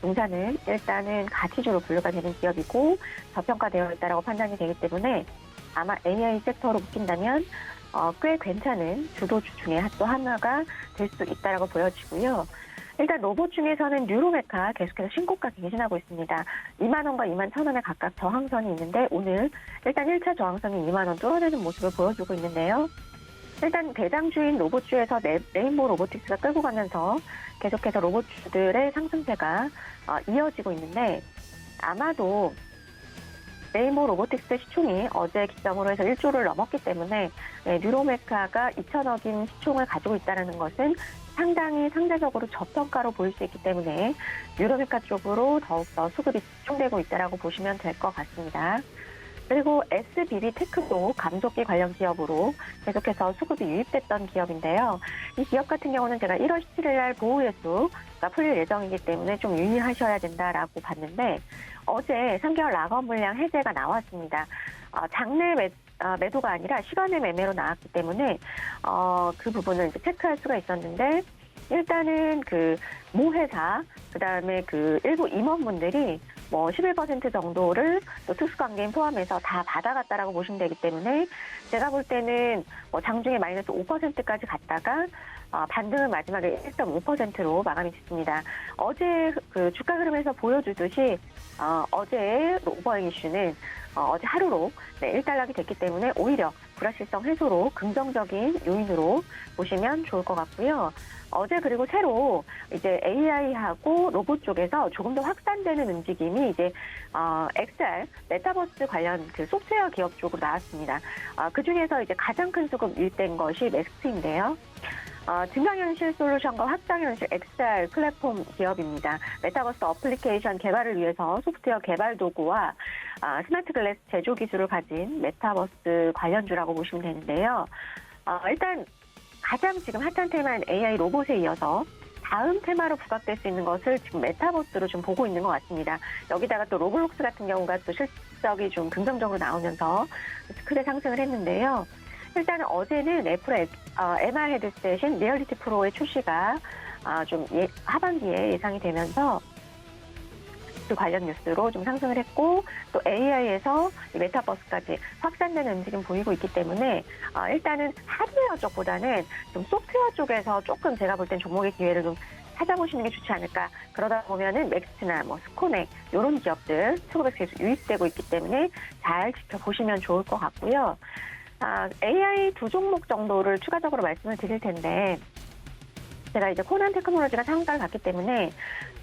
동사는 일단은 가치주로 분류가 되는 기업이고 저평가되어 있다고 판단이 되기 때문에 아마 AI 섹터로 묶인다면 꽤 괜찮은 주도주 중에 또 하나가 될 수 있다고 보여지고요. 일단 로봇 중에서는 뉴로메카 계속해서 신고가 갱신하고 있습니다. 2만 원과 2만 1,000원에 각각 저항선이 있는데 오늘 일단 1차 저항선이 2만 원 뚫어내는 모습을 보여주고 있는데요. 일단 대장주인 로봇주에서 레인보우 로보틱스가 끌고 가면서 계속해서 로봇주들의 상승세가 이어지고 있는데 아마도 레인보우 로보틱스 시총이 어제 기점으로 해서 1조를 넘었기 때문에 뉴로메카가 2천억인 시총을 가지고 있다는 것은 상당히 상대적으로 저평가로 보일 수 있기 때문에 뉴로메카 쪽으로 더욱더 수급이 집중되고 있다고 보시면 될 것 같습니다. 그리고 SBB 테크도 감속기 관련 기업으로 계속해서 수급이 유입됐던 기업인데요. 이 기업 같은 경우는 제가 1월 17일 날 보호예수가 풀릴 예정이기 때문에 좀 유의하셔야 된다라고 봤는데 어제 3개월 락업 물량 해제가 나왔습니다. 장내 매도가 아니라 시간의 매매로 나왔기 때문에 그 부분을 이제 체크할 수가 있었는데 일단은 그 모 회사 그다음에 그 일부 임원분들이 11% 정도를 또 특수관계인 포함해서 다 받아갔다라고 보시면 되기 때문에 제가 볼 때는 장중에 마이너스 5%까지 갔다가 반등은 마지막에 1.5%로 마감이 됐습니다. 어제 그 주가 흐름에서 보여주듯이 어제의 오버행 이슈는 어제 하루로 1달락이 됐기 때문에 오히려 불확실성 해소로 긍정적인 요인으로 보시면 좋을 것 같고요. 어제 그리고 새로 이제 AI하고 로봇 쪽에서 조금 더 확산되는 움직임이 이제 XR 메타버스 관련 그 소프트웨어 기업 쪽으로 나왔습니다. 그 중에서 이제 가장 큰 수급 일대인 것이 넥스트인데요. 증강현실 솔루션과 확장현실 XR 플랫폼 기업입니다. 메타버스 어플리케이션 개발을 위해서 소프트웨어 개발 도구와 스마트 글래스 제조 기술을 가진 메타버스 관련주라고 보시면 되는데요. 일단 가장 지금 핫한 테마인 AI 로봇에 이어서 다음 테마로 부각될 수 있는 것을 지금 메타버스로 좀 보고 있는 것 같습니다. 여기다가 또 로블록스 같은 경우가 또 실적이 좀 긍정적으로 나오면서 크게 상승을 했는데요. 일단은 어제는 애플의 MR 헤드셋인 리얼리티 프로의 출시가 좀 하반기에 예상이 되면서 그 관련 뉴스로 좀 상승을 했고 또 AI에서 메타버스까지 확산되는 움직임 보이고 있기 때문에 일단은 하드웨어 쪽보다는 좀 소프트웨어 쪽에서 조금 제가 볼 땐 종목의 기회를 좀 찾아보시는 게 좋지 않을까. 그러다 보면은 넥스트나 뭐 스코넥 이런 기업들 수급에서 계속 유입되고 있기 때문에 잘 지켜보시면 좋을 것 같고요. AI 두 종목 정도를 추가적으로 말씀을 드릴 텐데 제가 이제 코난 테크놀로지가 상가를 갔기 때문에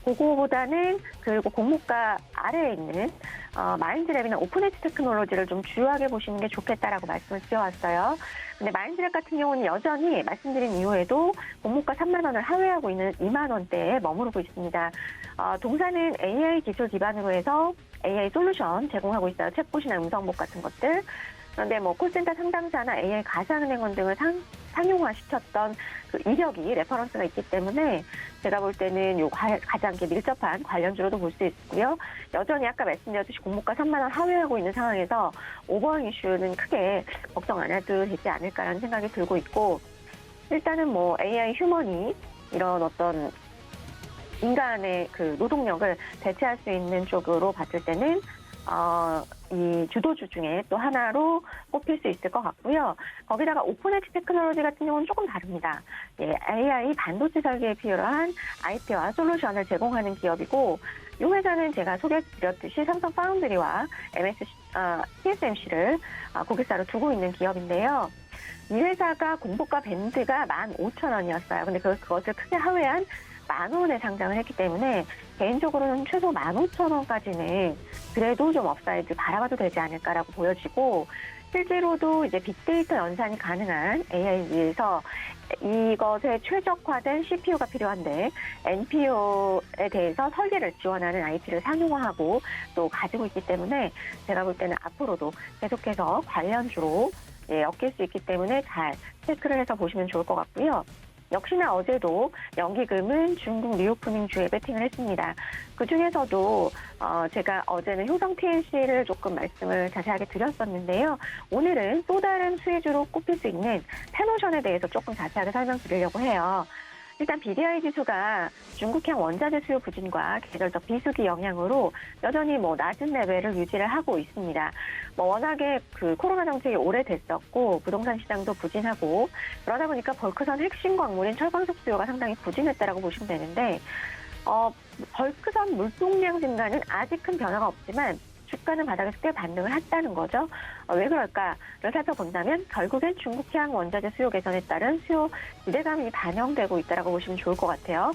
그거보다는 그리고 공모가 아래에 있는 마인드랩이나 오픈엣지 테크놀로지를 좀 주요하게 보시는 게 좋겠다라고 말씀을 드려왔어요. 근데 마인드랩 같은 경우는 여전히 말씀드린 이후에도 공모가 3만 원을 하회하고 있는 2만 원대에 머무르고 있습니다. 동사는 AI 기술 기반으로 해서 AI 솔루션 제공하고 있어요. 챗봇이나 음성복 같은 것들. 그런데 뭐 콜센터 상담사나 AI 가상은행원 등을 상용화시켰던 그 이력이 레퍼런스가 있기 때문에 제가 볼 때는 요 가장 밀접한 관련주로도 볼 수 있고요. 여전히 아까 말씀드렸듯이 공모가 3만 원 하회하고 있는 상황에서 오버행 이슈는 크게 걱정 안 해도 되지 않을까라는 생각이 들고 있고 일단은 뭐 AI 휴머니 이런 어떤 인간의 그 노동력을 대체할 수 있는 쪽으로 봤을 때는 이 주도주 중에 또 하나로 꼽힐 수 있을 것 같고요. 거기다가 오픈엣지 테크놀로지 같은 경우는 조금 다릅니다. AI 반도체 설계에 필요한 IP와 솔루션을 제공하는 기업이고 이 회사는 제가 소개드렸듯이 삼성 파운드리와 TSMC를 고객사로 두고 있는 기업인데요. 이 회사가 공모가 밴드가 15,000원이었어요. 근데 그것을 크게 하회한 10,000원에 상장을 했기 때문에 개인적으로는 최소 15,000원까지는 그래도 좀 업사이드 바라봐도 되지 않을까라고 보여지고 실제로도 이제 빅데이터 연산이 가능한 AI에서 이것에 최적화된 CPU가 필요한데 NPU에 대해서 설계를 지원하는 IP를 상용화하고 또 가지고 있기 때문에 제가 볼 때는 앞으로도 계속해서 관련주로 엮일 수 있기 때문에 잘 체크를 해서 보시면 좋을 것 같고요. 역시나 어제도 연기금은 중국 리오프닝 주에 베팅을 했습니다. 그중에서도 제가 어제는 효성 TNC를 조금 말씀을 자세하게 드렸었는데요. 오늘은 또 다른 수혜주로 꼽힐 수 있는 페노션에 대해서 조금 자세하게 설명드리려고 해요. 일단 BDI 지수가 중국향 원자재 수요 부진과 계절적 비수기 영향으로 여전히 뭐 낮은 레벨을 유지를 하고 있습니다. 워낙에 그 코로나 정책이 오래됐었고 부동산 시장도 부진하고 그러다 보니까 벌크선 핵심 광물인 철광석 수요가 상당히 부진했다라고 보시면 되는데 벌크선 물동량 증가는 아직 큰 변화가 없지만 주가는 바닥에서 꽤 반등을 했다는 거죠. 왜 그럴까를 살펴본다면 결국엔 중국향 원자재 수요 개선에 따른 수요 기대감이 반영되고 있다고 보시면 좋을 것 같아요.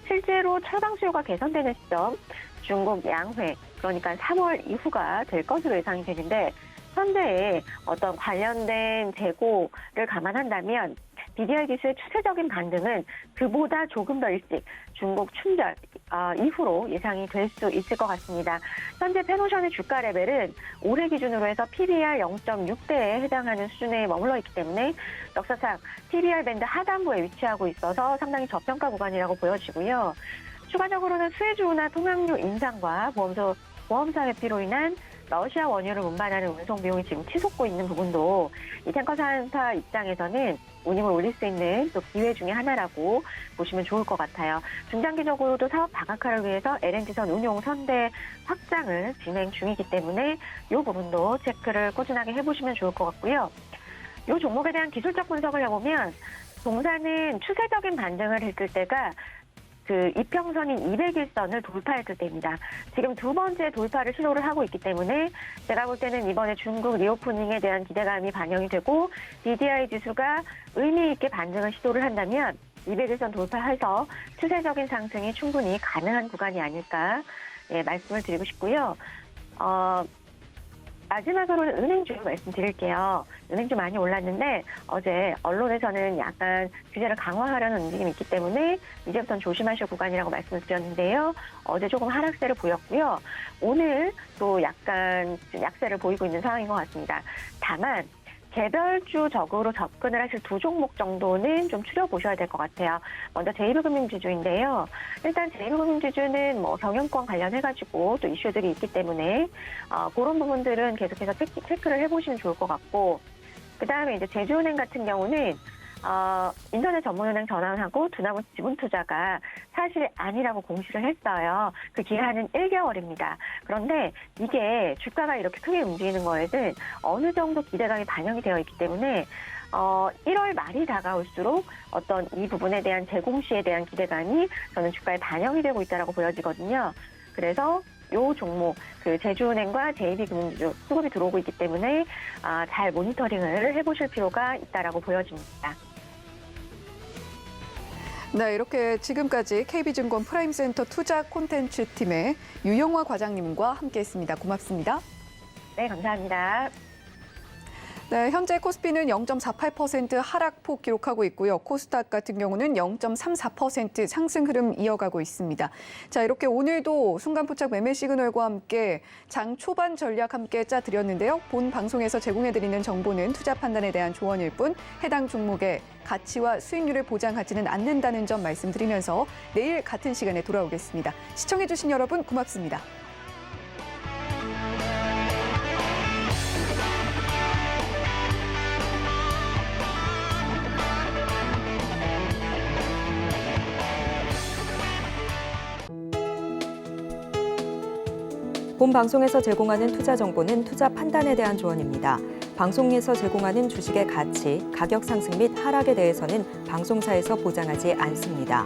실제로 철강 수요가 개선되는 시점 중국 양회 그러니까 3월 이후가 될 것으로 예상이 되는데 현재의 어떤 관련된 재고를 감안한다면 BDI 지수의 추세적인 반등은 그보다 조금 더 일찍 중국 춘절 이후로 예상이 될 수 있을 것 같습니다. 현재 페노션의 주가 레벨은 올해 기준으로 해서 PBR 0.6대에 해당하는 수준에 머물러 있기 때문에 역사상 PBR 밴드 하단부에 위치하고 있어서 상당히 저평가 구간이라고 보여지고요. 추가적으로는 수혜주나 통학료 인상과 보험사 회피로 인한 러시아 원유를 운반하는 운송 비용이 지금 치솟고 있는 부분도 이 탱커 산사 입장에서는 운임을 올릴 수 있는 또 기회 중에 하나라고 보시면 좋을 것 같아요. 중장기적으로도 사업 다각화를 위해서 LNG선 운용 선대 확장을 진행 중이기 때문에 이 부분도 체크를 꾸준하게 해보시면 좋을 것 같고요. 이 종목에 대한 기술적 분석을 해보면 동사는 추세적인 반등을 했을 때가 그 이평선인 200일선을 돌파했을 때입니다. 지금 두 번째 돌파를 시도를 하고 있기 때문에 제가 볼 때는 이번에 중국 리오프닝에 대한 기대감이 반영이 되고 DDI 지수가 의미 있게 반등을 시도를 한다면 200일선 돌파해서 추세적인 상승이 충분히 가능한 구간이 아닐까 말씀을 드리고 싶고요. 마지막으로는 은행주 말씀드릴게요. 은행주 많이 올랐는데 어제 언론에서는 약간 규제를 강화하려는 움직임이 있기 때문에 이제부터는 조심하실 구간이라고 말씀을 드렸는데요. 어제 조금 하락세를 보였고요. 오늘 또 약간 약세를 보이고 있는 상황인 것 같습니다. 다만 개별주적으로 접근을 하실 두 종목 정도는 좀 추려보셔야 될 것 같아요. 먼저 제2금융지주인데요. 일단 제2금융지주는 뭐 경영권 관련해가지고 또 이슈들이 있기 때문에 그런 부분들은 계속해서 체크를 해보시면 좋을 것 같고, 그 다음에 이제 제주은행 같은 경우는 인터넷 전문은행 전환하고 두나무 지분투자가 사실 아니라고 공시를 했어요. 그 기한은 1개월입니다. 그런데 이게 주가가 이렇게 크게 움직이는 거에는 어느 정도 기대감이 반영이 되어 있기 때문에 1월 말이 다가올수록 어떤 이 부분에 대한 재공시에 대한 기대감이 저는 주가에 반영이 되고 있다고 보여지거든요. 그래서 요 종목, 그 제주은행과 JB금융지주 수급이 들어오고 있기 때문에 잘 모니터링을 해보실 필요가 있다라고 보여집니다. 네, 이렇게 지금까지 KB증권 프라임센터 투자 콘텐츠 팀의 유영화 과장님과 함께했습니다. 고맙습니다. 네, 감사합니다. 네, 현재 코스피는 0.48% 하락폭 기록하고 있고요. 코스닥 같은 경우는 0.34% 상승 흐름 이어가고 있습니다. 자, 이렇게 오늘도 순간포착 매매 시그널과 함께 장 초반 전략 함께 짜드렸는데요. 본 방송에서 제공해드리는 정보는 투자 판단에 대한 조언일 뿐 해당 종목의 가치와 수익률을 보장하지는 않는다는 점 말씀드리면서 내일 같은 시간에 돌아오겠습니다. 시청해주신 여러분 고맙습니다. 본 방송에서 제공하는 투자 정보는 투자 판단에 대한 조언입니다. 방송에서 제공하는 주식의 가치, 가격 상승 및 하락에 대해서는 방송사에서 보장하지 않습니다.